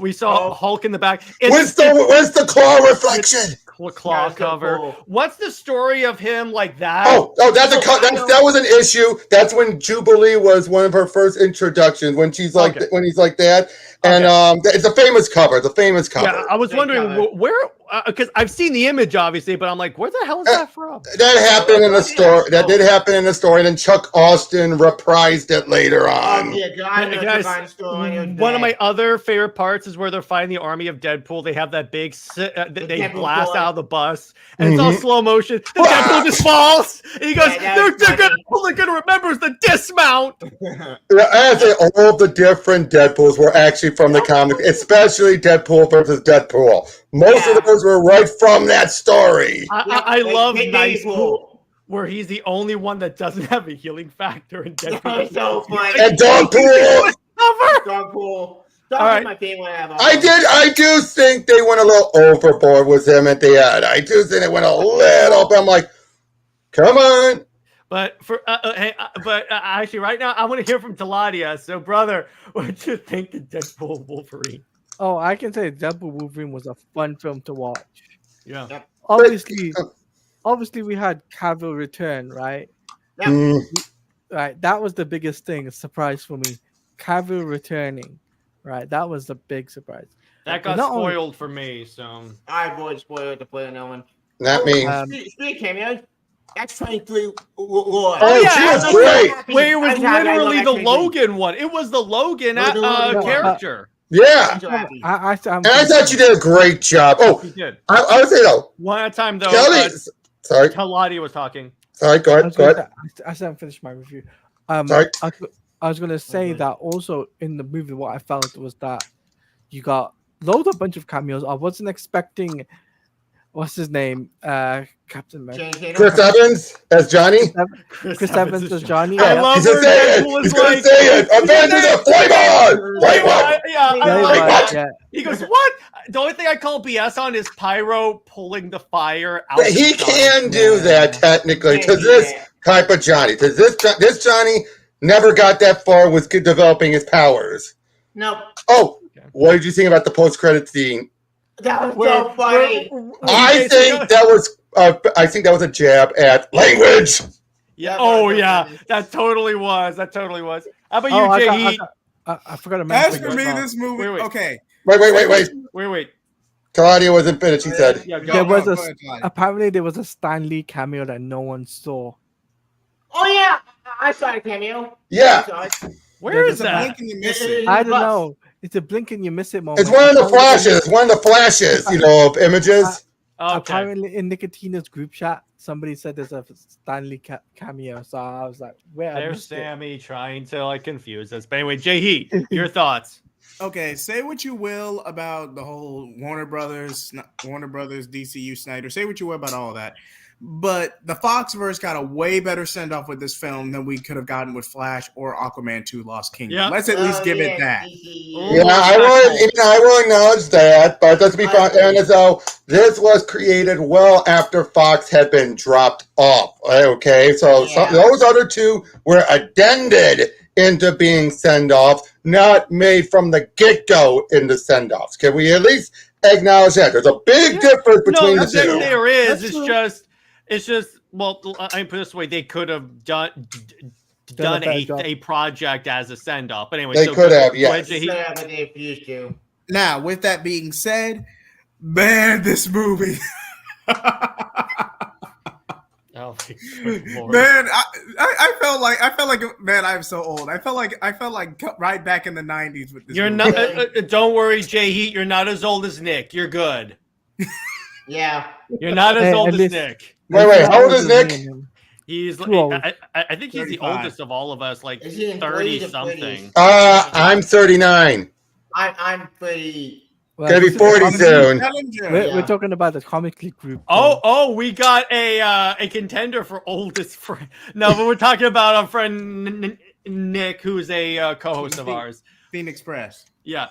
We saw Hulk in the back. Where's the claw reflection? Claw cover. Cool. What's the story of him like that? That was an issue. That's when Jubilee was one of her first introductions. When she's like, when he's like that, and it's a famous cover. Yeah, I was wondering where, because I've seen the image obviously, but I'm like, where the hell is that from? That happened in the story. That did happen in the story, and then Chuck Austin reprised it later on. One of my other favorite parts is where they're fighting the army of Deadpool. They have that big, they blast out of the bus, and it's all slow motion. The Deadpool just falls, and he goes, all they're gonna remember is the dismount. I'd say all of the different Deadpools were actually from the comic, especially Deadpool versus Deadpool. Most of those were right from that story. I love Nice Pool, where he's the only one that doesn't have a healing factor in Deadpool. So funny. And Dogpool. Dogpool. All right. My favorite ever. I do think they went a little overboard with him at the end. I do think they went a little. But I'm like, come on. But actually, right now, I want to hear from Teladia. So, brother, what did you think of Deadpool Wolverine? Oh, I can say Deadpool Wolverine was a fun film to watch. Yeah. Obviously, we had Cavill return, right? Yeah. Right. That was the biggest thing, a surprise for me. Cavill returning. Right, that was the big surprise. That got spoiled for me, so I avoid spoiled to play no one. Not me. Speaking of cameos, X-23 Lord. Oh yeah, she was great. Wait, it was literally the Logan one. It was the Logan character. Yeah. I thought you did a great job. Oh, you did. I would say though. One at a time though. Sorry. Teladia was talking. Sorry, go ahead. I haven't finished my review. Sorry. I was gonna say that also in the movie, what I felt was that you got loads of bunch of cameos. I wasn't expecting, what's his name, Captain America. Chris Evans as Johnny. Chris Evans as Johnny. I love he's gonna say it. Avengers of Flavor. He goes, what? The only thing I call BS on is Pyro pulling the fire out. He can do that technically to this type of Johnny. Because this Johnny never got that far with developing his powers. Nope. Oh, what did you think about the post-credit scene That was so funny. I think that was a jab at language. Yeah. Oh yeah, that totally was. How about you, Jay? I forgot to mention. As for me, this movie. Okay. Wait. Teladia wasn't finished. He said apparently there was a Stan Lee cameo that no one saw. Oh yeah, I saw a cameo. Yeah. Where is that? I don't know. It's a blink and you miss it moment. It's one of the flashes. Of images. Apparently, in Nicotina's group chat, somebody said there's a Stanley cameo. So I was like, "Where?" There's Sammy trying to confuse us. But anyway, Jay, your thoughts? Okay, say what you will about the whole Warner Brothers, DCU, Snyder. Say what you will about all that. But the Foxverse got a way better send off with this film than we could have gotten with Flash or Aquaman 2 Lost Kingdom. Yep. Let's at least give it that. Yeah, I will acknowledge that, but let's be fun. And so this was created well after Fox had been dropped off. Okay, so those other two were addended into being send off, not made from the get go into send offs. Can we at least acknowledge that? There's a big difference between the two. There is. It's just. Well, I put it this way: they could have done a project as a send off. But anyway, they could have. Yes. Now, with that being said, man, this movie. Oh my Lord. Man, I felt like man, I'm so old. I felt like right back in the 90s with this. You're movie. not. Don't worry, Jay Heat. You're not as old as Nick. You're good. Yeah. You're not as old as Nick. Wait. How old is Nick? He's. I think he's 35. The oldest of all of us. Like 30 something. I'm 39. I'm 30. Well, gonna be 40 soon. We're talking about the comic league group. Oh, we got a contender for oldest friend. No, but we're talking about our friend Nick, who's a co-host of ours. Phoenix Press. Yeah.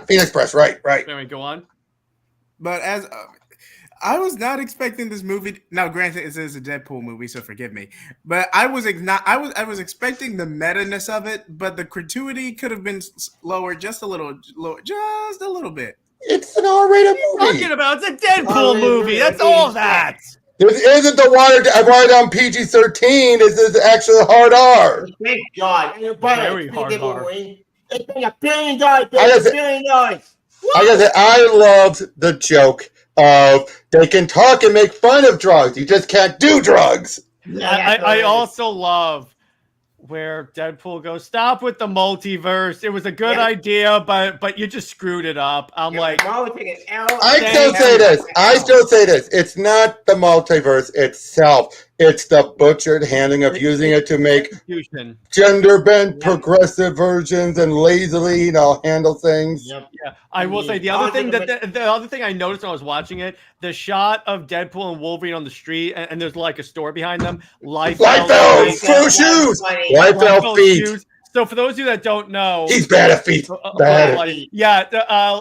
Phoenix Press. Right. Anyway, go on. But as I was not expecting this movie. Now, granted, it is a Deadpool movie, so forgive me. But I was expecting the meta-ness of it, but the gratuity could have been lower, just a little bit. It's an R-rated movie. Talking about it's a Deadpool movie. That's all that. This isn't the watered down PG-13. This is actually hard R. Thank God. Very hard R. It's been $1 billion. $1 billion. I loved the joke of they can talk and make fun of drugs. You just can't do drugs. I also love where Deadpool goes, stop with the multiverse. It was a good idea, but you just screwed it up. I still say this. It's not the multiverse itself. It's the butchered handling of using it to make gender-bent progressive versions and lazily, handle things. Yep. Yeah, I will say the other thing the other thing I noticed when I was watching it, the shot of Deadpool and Wolverine on the street, and there's like a store behind them. Liefeld shoes. Liefeld feet. Shoes. So for those of you that don't know, he's bad at feet.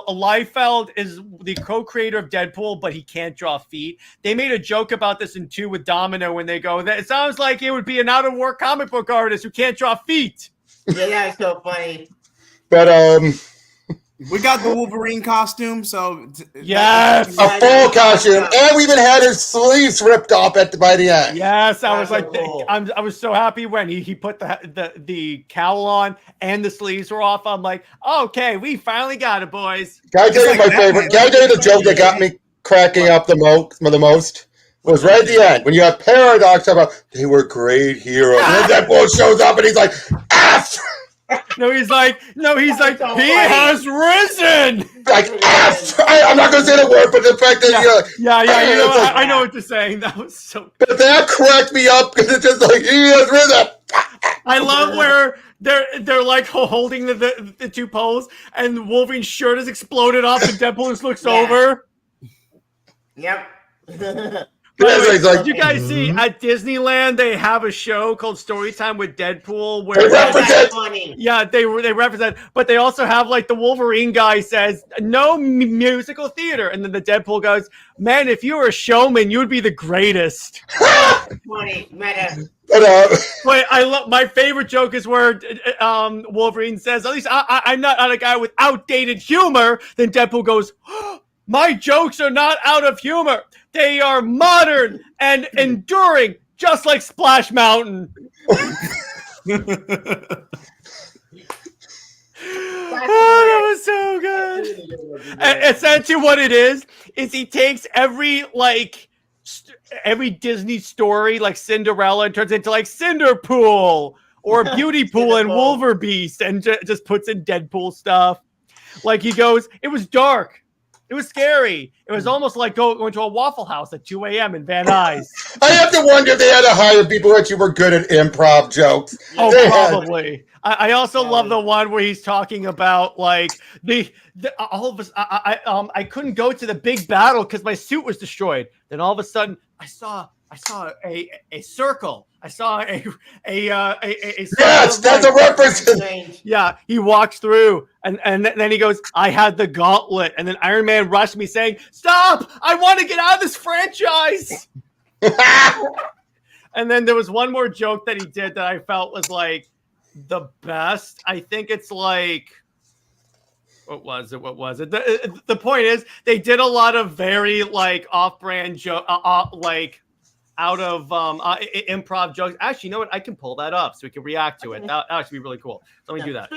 Liefeld is the co-creator of Deadpool, but he can't draw feet. They made a joke about this in 2 with Domino when they go, it sounds like it would be an out-of-work comic book artist who can't draw feet. Yeah, that's so funny. But we got the Wolverine costume, so yes, a full costume, and we even had his sleeves ripped off by the end. Yes, I was like, I was so happy when he put the cowl on and the sleeves were off. I'm like, okay, we finally got it, boys. Can I tell you my favorite? Can I tell you the joke that got me cracking up the most? Was right at the end when you have Paradox talking about they were great heroes, and then Deadpool shows up and he's like, F. No, he's like, he has risen. Like, I'm not going to say the word, but the fact that I know what you're saying. That was so. But that cracked me up because it's just like he has risen. I love where they're like holding the 2 poles, and Wolverine's shirt has exploded off, and Deadpool just looks over. Yep. Did you guys see at Disneyland they have a show called Storytime with Deadpool where they represent, but they also have like the Wolverine guy says no musical theater, and then the Deadpool goes, man, if you were a showman, you would be the greatest. Funny, meta. Wait, I love my favorite joke is where Wolverine says, at least I'm not a guy with outdated humor. Then Deadpool goes, oh, my jokes are not out of humor. They are modern and enduring, just like Splash Mountain. That was so good. Essentially what it is he takes every Disney story like Cinderella and turns it into like Cinderpool or Beauty Pool and Wolverbeast and just puts in Deadpool stuff. Like he goes, it was dark. It was scary. It was almost like going to a Waffle House at 2 a.m. in Van Nuys. I have to wonder if they had to hire people that you were good at improv jokes. Oh, probably. I also love the one where he's talking about like all of us. I couldn't go to the big battle because my suit was destroyed. Then all of a sudden, I saw a circle. I saw a yes, that's a reference. Yeah, he walks through and then he goes, I had the gauntlet. And then Iron Man rushed me saying, stop, I want to get out of this franchise. And then there was one more joke that he did that I felt was like the best. I think it's like, what was it? The point is they did a lot of very like off-brand joke, like out of improv jokes. Actually, you know what? I can pull that up so we can react to it. That actually be really cool. So let me do that.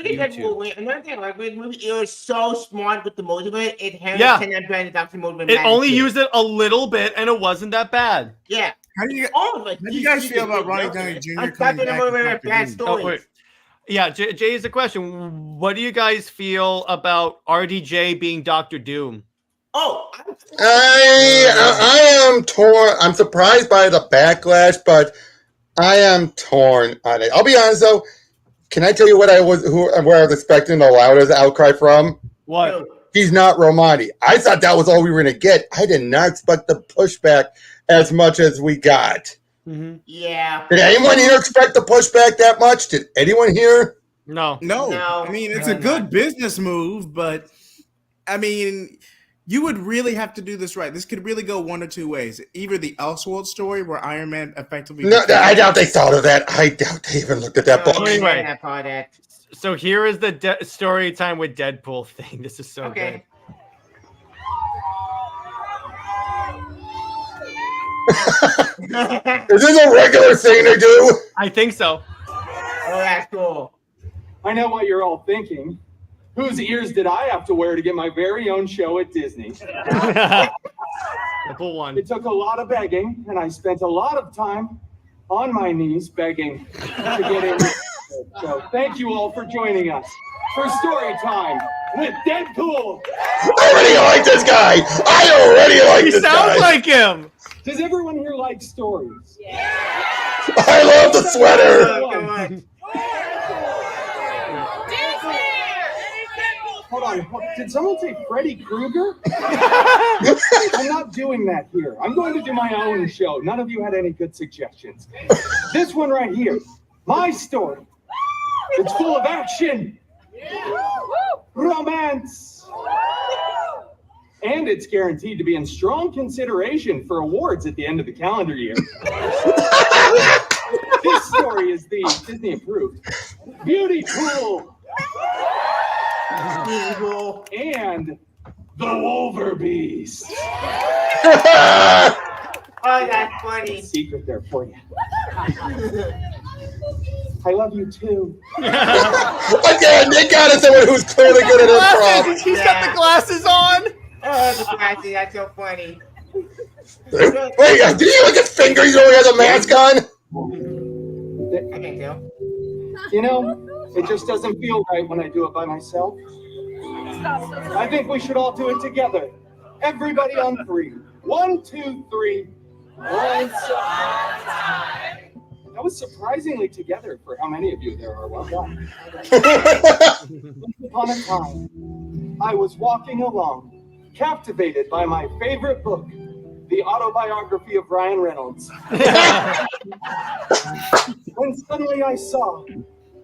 Another thing, like with the movie, it was so smart with the motive of it. It had it only used it a little bit, and it wasn't that bad. Yeah. How do you guys feel about Ronnie Downey Jr. coming back? Bad stories. Yeah, Jay is the question. What do you guys feel about RDJ being Dr. Doom? Oh, I am torn. I'm surprised by the backlash, but I am torn on it. I'll be honest though. Can I tell you where I was expecting the loudest outcry from? What? He's not Romani. I thought that was all we were going to get. I did not expect the pushback as much as we got. Mm-hmm. Yeah. Did anyone here expect the pushback that much? Did anyone here? No. I mean, it's a good business move, but I mean, you would really have to do this right. This could really go one or two ways. Either the Elseworld story where Iron Man effectively... No, I doubt they thought of that. I doubt they even looked at that book. Anyway, so here is the story time with Deadpool thing. This is so good. Is this a regular thing to do? I think so. Oh, that's cool. I know what you're all thinking. Whose ears did I have to wear to get my very own show at Disney? Simple one. It took a lot of begging, and I spent a lot of time on my knees begging to get in. So thank you all for joining us for story time with Deadpool. I already like this guy. I already like this guy. He sounds like him. Does everyone here like stories? Yeah. I love the sweater. Hold on. Did someone say Freddy Krueger? I'm not doing that here. I'm going to do my own show. None of you had any good suggestions. This one right here, my story. It's full of action, romance, and it's guaranteed to be in strong consideration for awards at the end of the calendar year. This story is the Disney approved Beauty Pool. And the Wolverbeast. Oh, that's funny. Secret there for you. I love you too. Again, they got us someone who's clearly good at improv. He's got the glasses on. Oh, the glasses, that's so funny. Wait, do you look at fingers? He only has a mask on. I can tell. You know, it just doesn't feel right when I do it by myself. I think we should all do it together. Everybody on 3. 1, 2, 3. Once upon a time. That was surprisingly together for how many of you there are. Well done. Once upon a time, I was walking along, captivated by my favorite book, the autobiography of Ryan Reynolds. When suddenly I saw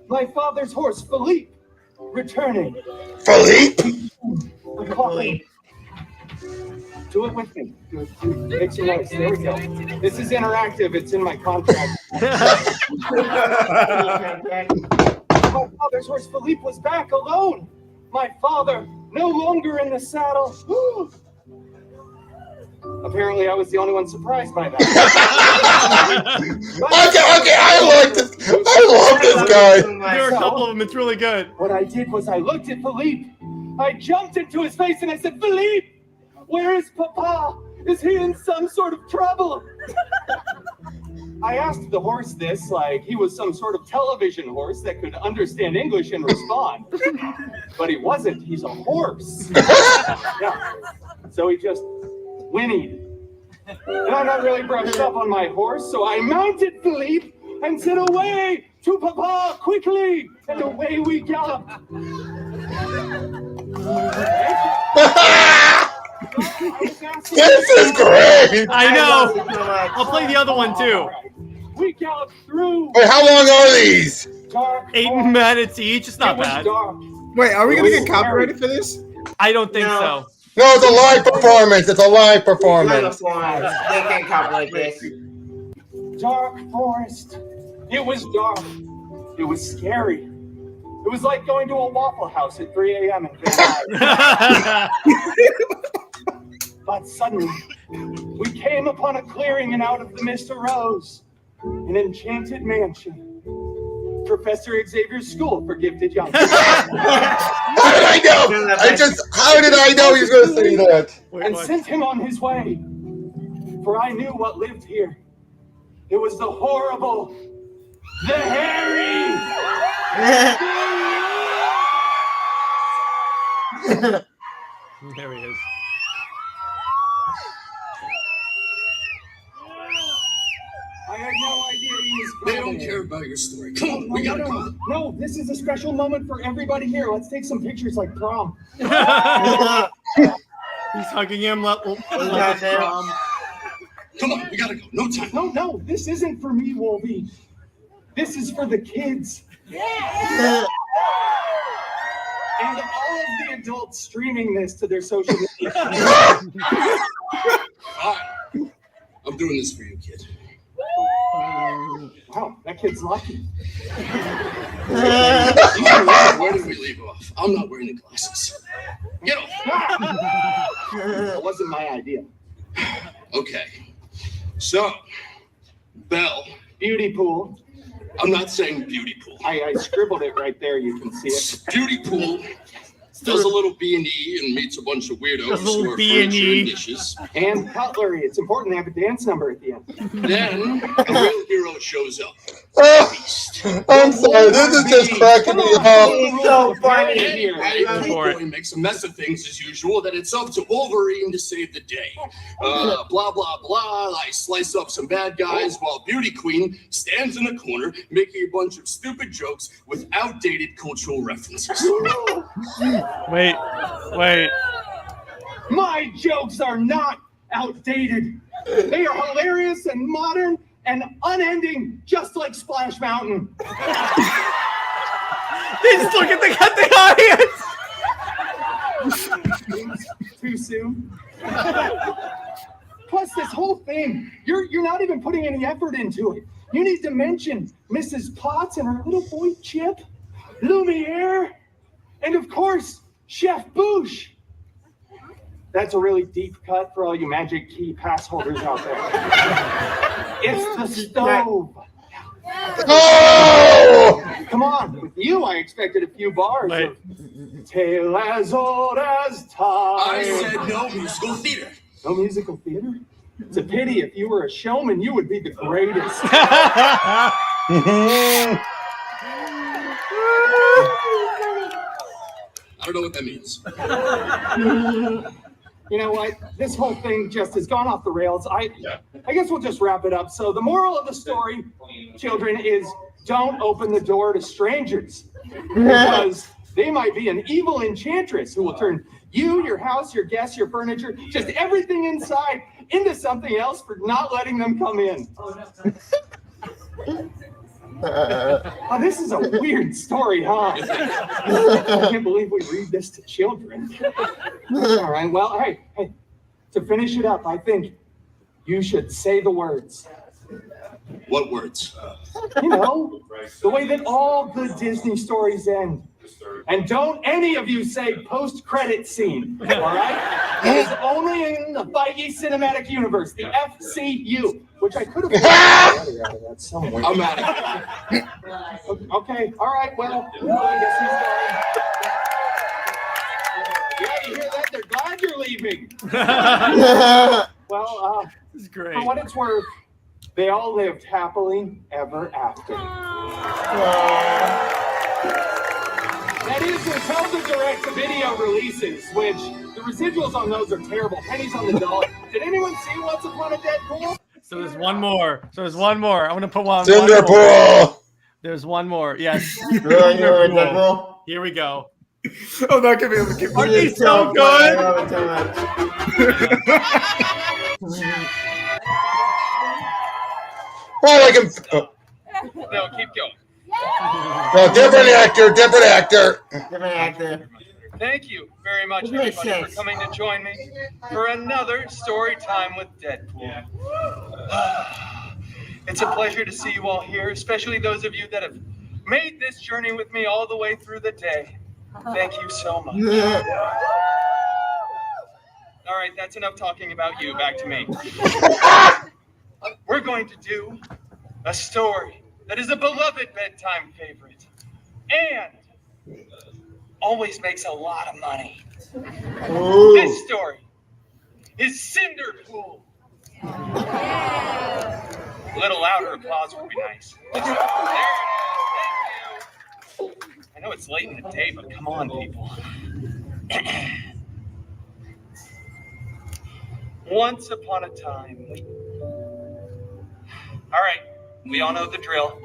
my father's horse, Philippe, returning. Philippe? Philippe. Do it with me. Do it. Make some noise. There we go. This is interactive. It's in my contract. My father's horse, Philippe, was back alone. My father, no longer in the saddle. Apparently, I was the only one surprised by that. Okay, I like this. I love this guy. There are a couple of them. It's really good. What I did was I looked at Philippe. I jumped into his face and I said, Philippe, where is Papa? Is he in some sort of trouble? I asked the horse this like he was some sort of television horse that could understand English and respond. But he wasn't. He's a horse. Yeah. So he just whinnied. And I'm not really brushed up on my horse, so I mounted Philippe and said, away to Papa, quickly! And away we galloped. This is great. I know. I'll play the other one too. We galloped through. Wait, how long are these? 8 minutes each. It's not bad. Wait, are we gonna get copyrighted for this? I don't think so. No, it's a live performance. It's a live performance. They can't copyright this. Dark forest. It was dark. It was scary. It was like going to a Waffle House at 3 a.m. in Van But suddenly, we came upon a clearing, and out of the mist arose an enchanted mansion. Professor Xavier's School for Gifted Young. How did I know? How did I know he was going to say that? And sent him on his way. For I knew what lived here. It was the horrible, the hairy. There he is. I had no idea he was They don't care about your story. Come on, we gotta go. No, this is a special moment for everybody here. Let's take some pictures like prom. He's hugging him. Come on, we gotta go. No time. No, this isn't for me, Wolvie. This is for the kids. Yeah. And all of the adults streaming this to their social media. I'm doing this for you, kid. Wow, that kid's lucky. Where did we leave off? I'm not wearing the glasses. Get off. That wasn't my idea. Okay. So, Belle. Beauty pool. I'm not saying beauty pool. I scribbled it right there. You can see it. Beauty pool. Does a little B&E and meets a bunch of weirdos who are B&E. furniture and dishes. And cutlery. It's important to have a dance number at the end. Then a real hero shows up. I'm sorry, this is just cracking me up. It's so funny here. Boy makes a mess of things as usual. That it's up to Wolverine to save the day. Blah blah blah. I slice up some bad guys while Beauty Queen stands in the corner making a bunch of stupid jokes with outdated cultural references. Wait. My jokes are not outdated. They are hilarious and modern and unending, just like Splash Mountain. They just look at the audience. Too soon. Plus, this whole thing, you're not even putting any effort into it. You need to mention Mrs. Potts and her little boy Chip, Lumiere, and of course, Chef Boosh. That's a really deep cut for all you Magic Key pass holders out there. It's the stove. Oh! Come on, with you, I expected a few bars of tale as old as time. I said no musical theater. No musical theater? It's a pity. If you were a showman, you would be the greatest. I don't know what that means. You know what? This whole thing just has gone off the rails. I guess we'll just wrap it up. So the moral of the story, children, is don't open the door to strangers. Because they might be an evil enchantress who will turn you, your house, your guests, your furniture, just everything inside into something else for not letting them come in. Oh, this is a weird story, huh? I can't believe we read this to children. All right, well, hey, to finish it up, I think you should say the words. What words? You know, the way that all good Disney stories end. And don't any of you say post-credit scene, all right? It is only in the Feige Cinematic Universe, the FCU, which I could have out of that somewhere. I'm out of here. Okay, all right, well, I guess he's going. Yeah, you hear that? They're glad you're leaving. Well, this is great. For what it's worth, they all lived happily ever after. That is until the direct-to-video releases, which the residuals on those are terrible. Pennies on the dollar. Did anyone see Once Upon a Deadpool? So there's one more. I'm going to put one. Cinderpool. There's one more. Yes. Deadpool. Here we go. I'm not gonna be able to keep. Aren't these so good? Oh, I can. No, keep going. No, different actor. Thank you very much, everybody, for coming to join me for another story time with Deadpool. It's a pleasure to see you all here, especially those of you that have made this journey with me all the way through the day. Thank you so much. All right, that's enough talking about you. Back to me. We're going to do a story that is a beloved bedtime favorite and always makes a lot of money. Ooh. This story is Cinderpool. A little louder applause would be nice. There it is. Thank you. I know it's late in the day, but come on, people. Once upon a time. All right, we all know the drill.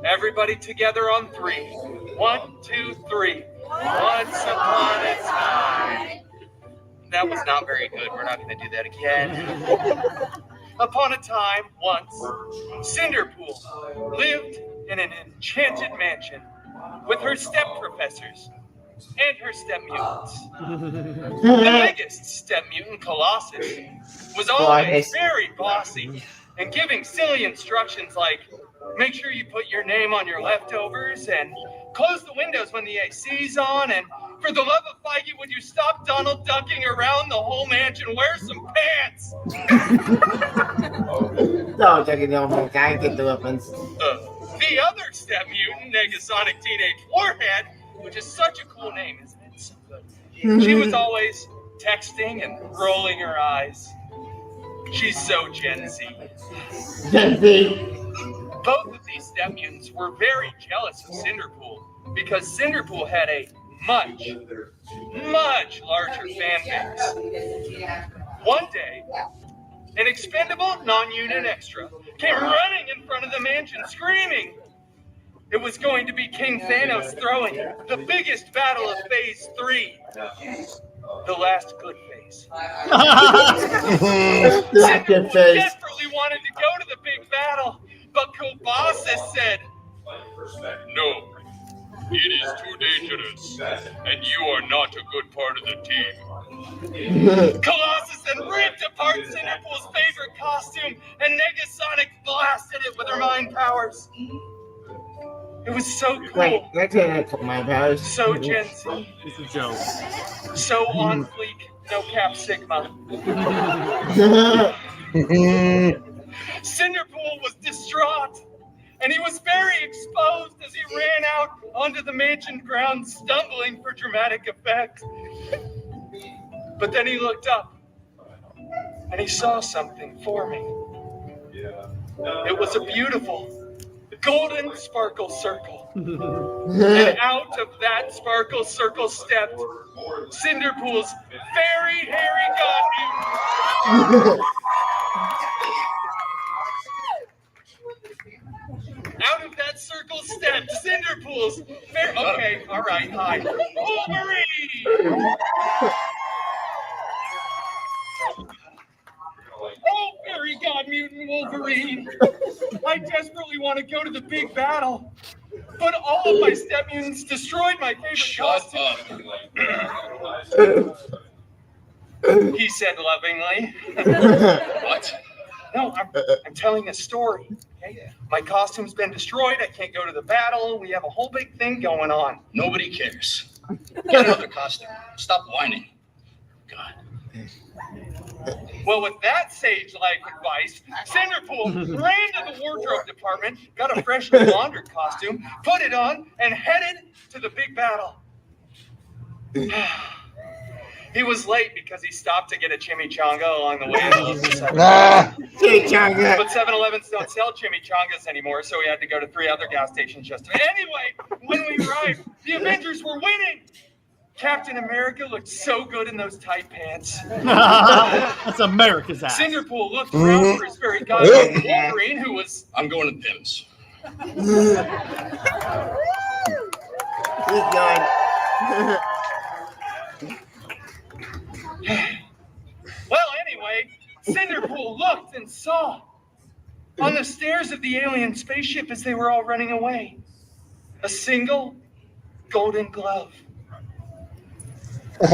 Everybody together on 3. 1, 2, 3. Once upon a time. That was not very good. We're not going to do that again. Upon a time, once, Cinderpool lived in an enchanted mansion with her step professors and her step mutants. The biggest step mutant, Colossus, was always very bossy and giving silly instructions like, make sure you put your name on your leftovers and close the windows when the AC's on, and for the love of Feige, would you stop Donald ducking around the whole mansion? Wear some pants! No, checking the old guy, get the weapons. The other step mutant, Negasonic Teenage Warhead, which is such a cool name, isn't it? So good. She was always texting and rolling her eyes. She's so Gen Z. Gen Z. Both of these step mutants were very jealous of Cinderpool because Cinderpool had a much larger fan base. One day, an expendable non-unit extra came running in front of the mansion screaming it was going to be King Thanos throwing the biggest battle of Phase 3, the last good phase. Cinderpool desperately wanted to go to the big battle, but Colossus said, "No, it is too dangerous, and you are not a good part of the team." Colossus then ripped apart Cinderpool's favorite costume, and Negasonic blasted it with her mind powers. It was so cool. Wait, let's hear my powers. So Gen Z. It's a joke. So on fleek, no cap sigma. Cinderpool was distraught, and he was very exposed as he ran out onto the mansion grounds, stumbling for dramatic effect. But then he looked up, and he saw something forming. It was a beautiful, golden sparkle circle. And out of that sparkle circle stepped Cinderpool's very hairy god mutant. Out of that circle stepped Cinderpool's very... Okay, all right, hi. Wolverine! mutant Wolverine. I desperately want to go to the big battle, but all of my step mutants destroyed my favorite costume. He said lovingly. What? No, I'm telling a story. Okay? My costume's been destroyed. I can't go to the battle. We have a whole big thing going on. Nobody cares. Get another costume. Stop whining. God. Well, with that sage-like advice, Cinderpool ran to the wardrobe department, got a freshly laundered costume, put it on, and headed to the big battle. He was late because he stopped to get a chimichanga along the way. Chimichanga. But 7-Elevens don't sell chimichangas anymore, so we had to go to 3 other gas stations just to... Anyway, when we arrived, the Avengers were winning. Captain America looked so good in those tight pants. That's America's ass. Cinderpool looked around for his very goddamn Wolverine, who was... I'm going to Pim's. He's going. Well, anyway, Cinderpool looked and saw on the stairs of the alien spaceship as they were all running away a single golden glove. Good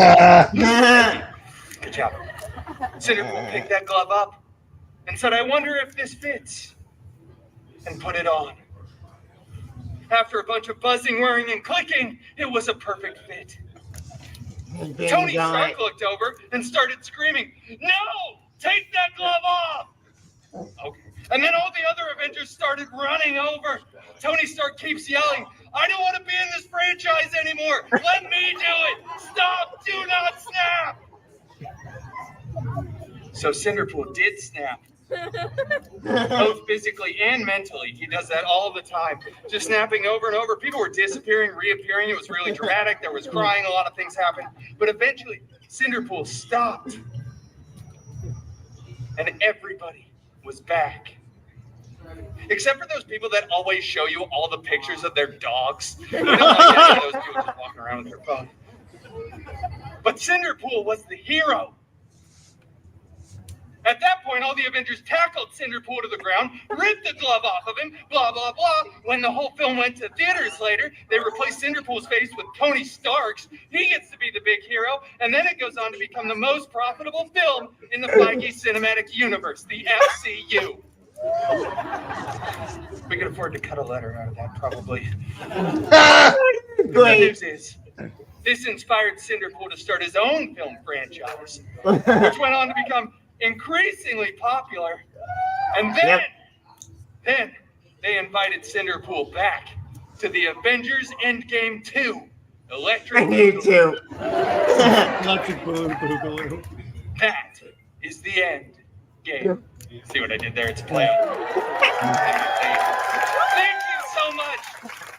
job. Cinderpool picked that glove up and said, I wonder if this fits, and put it on. After a bunch of buzzing, whirring, and clicking, it was a perfect fit. Tony Stark looked over and started screaming, no! Take that glove off! Okay. And then all the other Avengers started running over. Tony Stark keeps yelling, I don't want to be in this franchise anymore! Let me do it! Stop! Do not snap! So Cinderpool did snap. Both physically and mentally. He does that all the time. Just snapping over and over. People were disappearing, reappearing. It was really dramatic. There was crying. A lot of things happened. But eventually, Cinderpool stopped. And everybody was back. Except for those people that always show you all the pictures of their dogs. You don't like any of those people just walking around with their phone. But Cinderpool was the hero. At that point, all the Avengers tackled Cinderpool to the ground, ripped the glove off of him, blah, blah, blah. When the whole film went to theaters later, they replaced Cinderpool's face with Tony Stark's. He gets to be the big hero, and then it goes on to become the most profitable film in the Feige Cinematic Universe, the FCU. We could afford to cut a letter out of that, probably. The good news is, this inspired Cinderpool to start his own film franchise, which went on to become increasingly popular, and then they invited Cinderpool back to the Avengers Endgame 2. Electric Boogaloo. Electric Boogaloo. That is the end game. See what I did there? It's a playoff. Thank you so much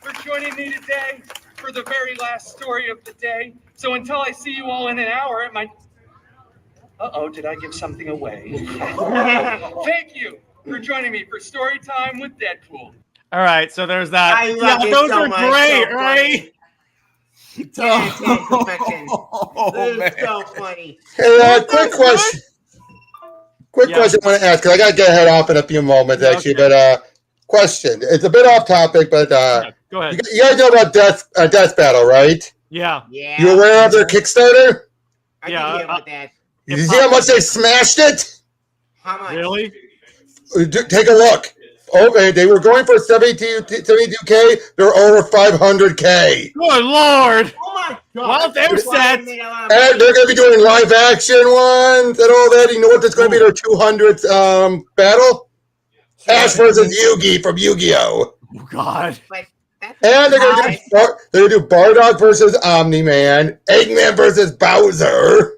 for joining me today for the very last story of the day. So until I see you all in an hour at my... Uh-oh, did I give something away? Thank you for joining me for Story Time with Deadpool. All right, so there's that. I love it those so are much, great, so right? This is so funny. Hey, quick question. Quick question I want to ask, because I got to get head off in a few moments, actually. Okay. But question. It's a bit off topic, but go ahead. You guys know about Death Battle, right? Yeah. You aware of their Kickstarter? I didn't hear about that. Did you see how much they smashed it? How much? Really? Take a look. Okay, they were going for 72K. They're over 500K. Good Lord! Oh my God! Well, they're set. And they're going to be doing live action ones and all that. You know what? That's going to be their 200th battle. Ash versus Yugi from Yu-Gi-Oh. Oh God! And they're going to do Bardock versus Omni-Man, Eggman versus Bowser.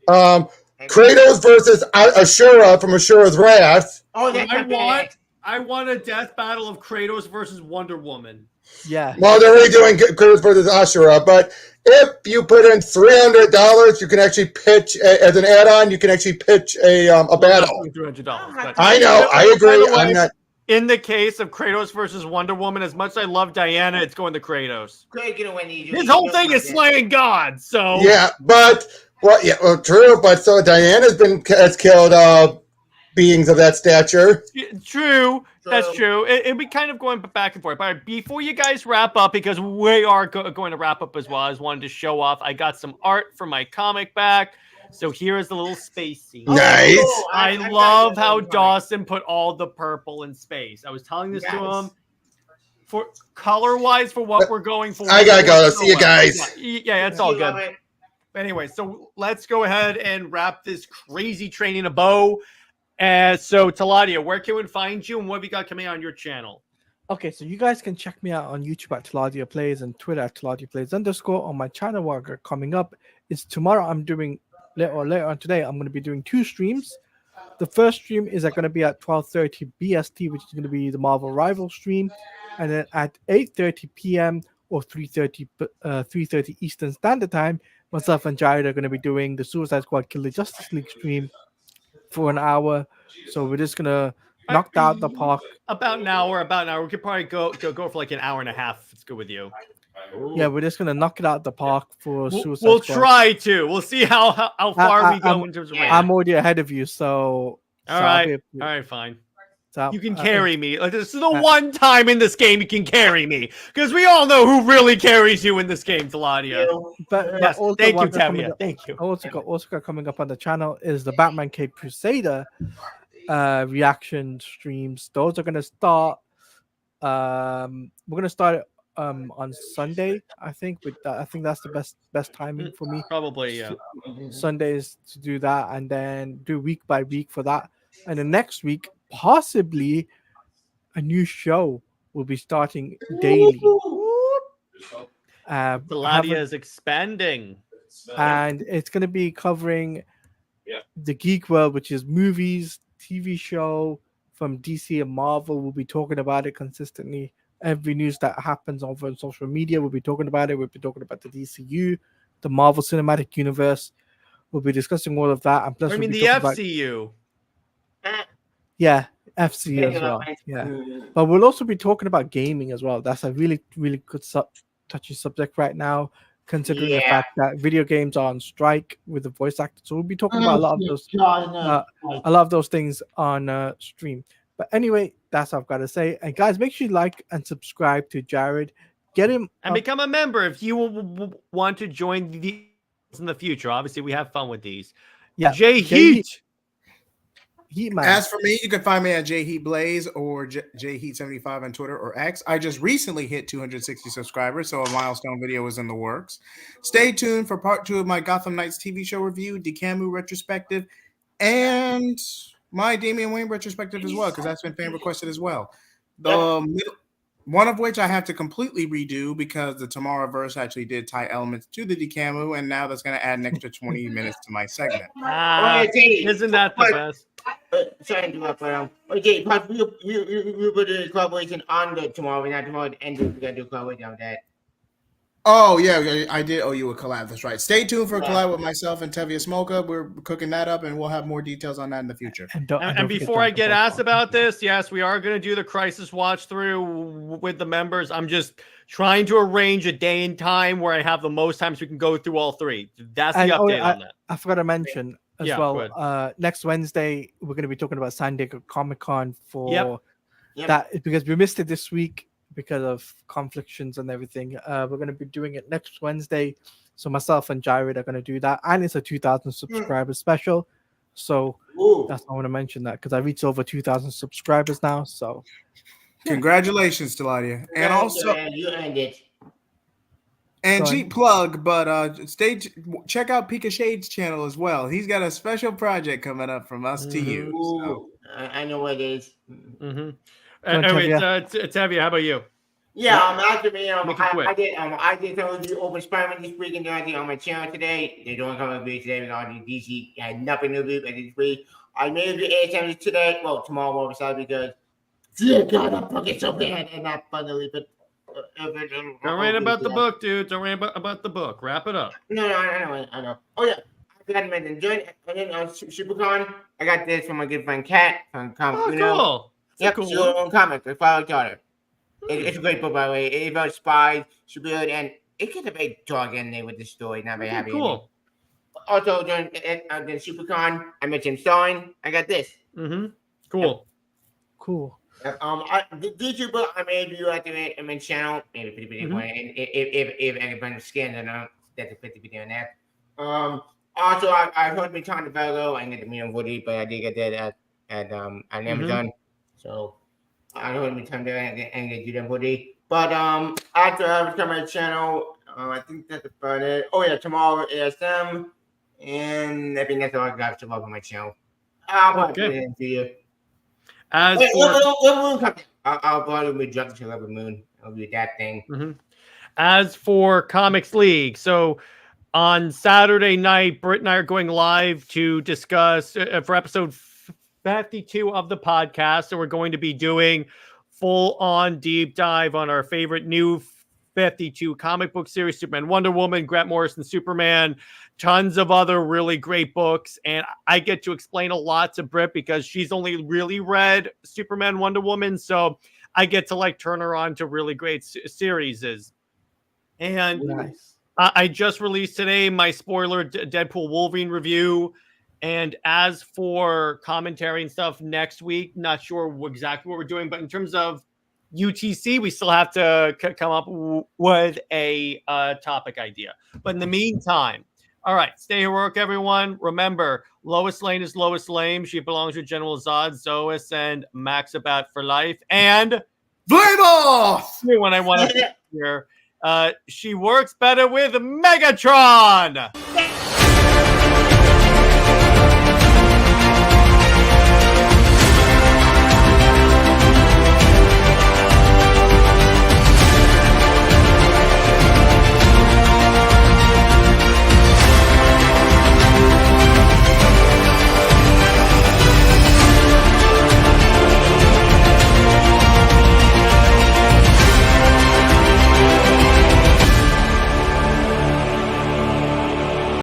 Kratos versus Ashura from Ashura's Wrath. Oh, that's I want a death battle of Kratos versus Wonder Woman. Yeah. Well, they're already doing Kratos versus Ashura, but if you put in $300, you can actually pitch as an add-on. You can actually pitch a battle. $300. I know. I agree. I'm not. In the case of Kratos versus Wonder Woman, as much as I love Diana, it's going to Kratos. His whole thing is slaying gods. So yeah, but. Well, true, but so Diana has killed beings of that stature. True. That's true. It'll be kind of going back and forth. But before you guys wrap up, because we are going to wrap up as well, I just wanted to show off. I got some art for my comic back. So here's the little space scene. Nice. Oh, I love how Dawson put all the purple in space. I was telling this to him. For color-wise, for what we're going for. I gotta go. See you guys. Yeah, it's all good. Anyway, so let's go ahead and wrap this crazy train in a bow. So, Teladia, where can we find you and what have you got coming on your channel? Okay, so you guys can check me out on YouTube at Teladia Plays and Twitter at Teladia Plays _ on my channel. What I got coming up is tomorrow. I'm doing later on today. I'm going to be doing 2 streams. The first stream is going to be at 12:30 BST, which is going to be the Marvel Rival stream, and then at 8:30 p.m. or 3:30 Eastern Standard Time, myself and Jared are going to be doing the Suicide Squad Kill the Justice League stream for an hour. So we're just gonna knock out the park. About an hour. We could probably go for like an hour and a half. It's good with you. Yeah, we're just gonna knock it out the park for Suicide We'll Squad. Try to. We'll see how far we go in terms of range. I'm already ahead of you, so all right, fine. So, you can carry me. Like, this is the one time in this game you can carry me, because we all know who really carries you in this game, Teladia. But yes, also thank you, what got Tavia. Thank you. Also got coming up on the channel is the Batman Cape Crusader reaction streams. Those are gonna start. We're gonna start on Sunday. I think. I think that's the best timing for me. Probably, yeah. Sundays to do that, and then do week by week for that, and the next week possibly a new show will be starting daily. Teladia is expanding, and it's going to be covering the geek world, which is movies, TV show from DC and Marvel. We'll be talking about it consistently. Every news that happens over on social media, we'll be talking about it. We'll be talking about the DCU, the Marvel Cinematic Universe. We'll be discussing all of that, and plus, I mean, we'll the be FCU. yeah, FCU as well. Yeah, but we'll also be talking about gaming as well. That's a really, really good touchy subject right now, considering the fact that video games are on strike with the voice actors. So we'll be talking about a lot of those things on stream. But anyway, that's all I've got to say. And guys, make sure you like and subscribe to Jared. Get him and become a member if you want to join these in the future. Obviously, we have fun with these. Yeah, J Heat. As for me, you can find me at J Heat Blaze or J Heat 75 on Twitter or X. I just recently hit 260 subscribers, so a milestone video is in the works. Stay tuned for part 2 of my Gotham Knights TV show review, DeCamu retrospective, and my Damian Wayne retrospective as well, because that's been fan requested as well. One of which I have to completely redo because the Tomorrowverse actually did tie elements to the DeCamu, and now that's going to add an extra 20 minutes to my segment. Isn't that the best? Sorry to interrupt, but okay, but you put a collaboration on the tomorrow, not tomorrow, and we're gonna do a collaboration on that. Oh yeah, I did owe you a collab. That's right. Stay tuned for a collab with myself and Tevia Smoka. We're cooking that up, and we'll have more details on that in the future. And before I get asked about this, yes, we are going to do the Crisis Watch through with the members. I'm just trying to arrange a day and time where I have the most time so we can go through all 3. That's the update on that. I forgot to mention as well. Next Wednesday, we're going to be talking about San Diego Comic-Con for that because we missed it this week because of conflicts and everything. We're going to be doing it next Wednesday. So myself and Jared are going to do that. And it's a 2,000 subscriber special. So that's why I want to mention that because I reached over 2,000 subscribers now. So congratulations, Teladia. And also, you earned it. And cheap plug, but check out Pika Shade's channel as well. He's got a special project coming up from us to you. So. I know what it is. Tavia, how about you? Yeah, after me, I did some of the Open Spider-Man this week, and I did on my channel today. They don't come up with today with all the DC. I had nothing to do this week. I made the ASMs today. Well, tomorrow more beside because dear God, I'm fucking so bad and not funnily, but. Don't worry about the book, dude. Don't worry about the book. Wrap it up. No, I know. Oh yeah, I forgot to mention. Join and then SuperCon. I got this from my good friend Kat from Comic. Cool. Yep, cool. she wrote her own comic. We follow each other. It's a great book, by the way. It's about spies, superhero, and it gets a very dark ending with the story. Not very happy. Cool. Also, during the SuperCon, I mentioned Stein. I got this. Cool. Cool. Did you book? I mean, you activate my channel, maybe pretty big one. And if anybody scans, then that's a 50 video on that. Also, I heard me talking about Velo and get the medium Woody, but I did get that at Amazon. So I heard me talking about and get you Woody. But after I was coming to my channel, I think that's about it. Oh yeah, tomorrow ASM, and I think that's all I got to love on my channel. I'll probably put it in for you. As I'll probably be jumping to Level Moon. I'll do that thing. As for Comics League, so on Saturday night, Britt and I are going live to discuss for episode 52 of the podcast. So we're going to be doing full-on deep dive on our favorite new 52 comic book series, Superman, Wonder Woman, Grant Morrison, Superman, tons of other really great books. And I get to explain a lot to Britt because she's only really read Superman, Wonder Woman. So I get to like turn her on to really great series. And nice. I just released today my spoiler Deadpool Wolverine review. And as for commentary and stuff next week, not sure exactly what we're doing, but in terms of UTC, we still have to come up with a topic idea. But in the meantime, all right, stay heroic, everyone. Remember, Lois Lane is Lois Lame. She belongs with General Zod, Zois, and Maxabat for life. And Flame off! When I want to hear, she works better with Megatron.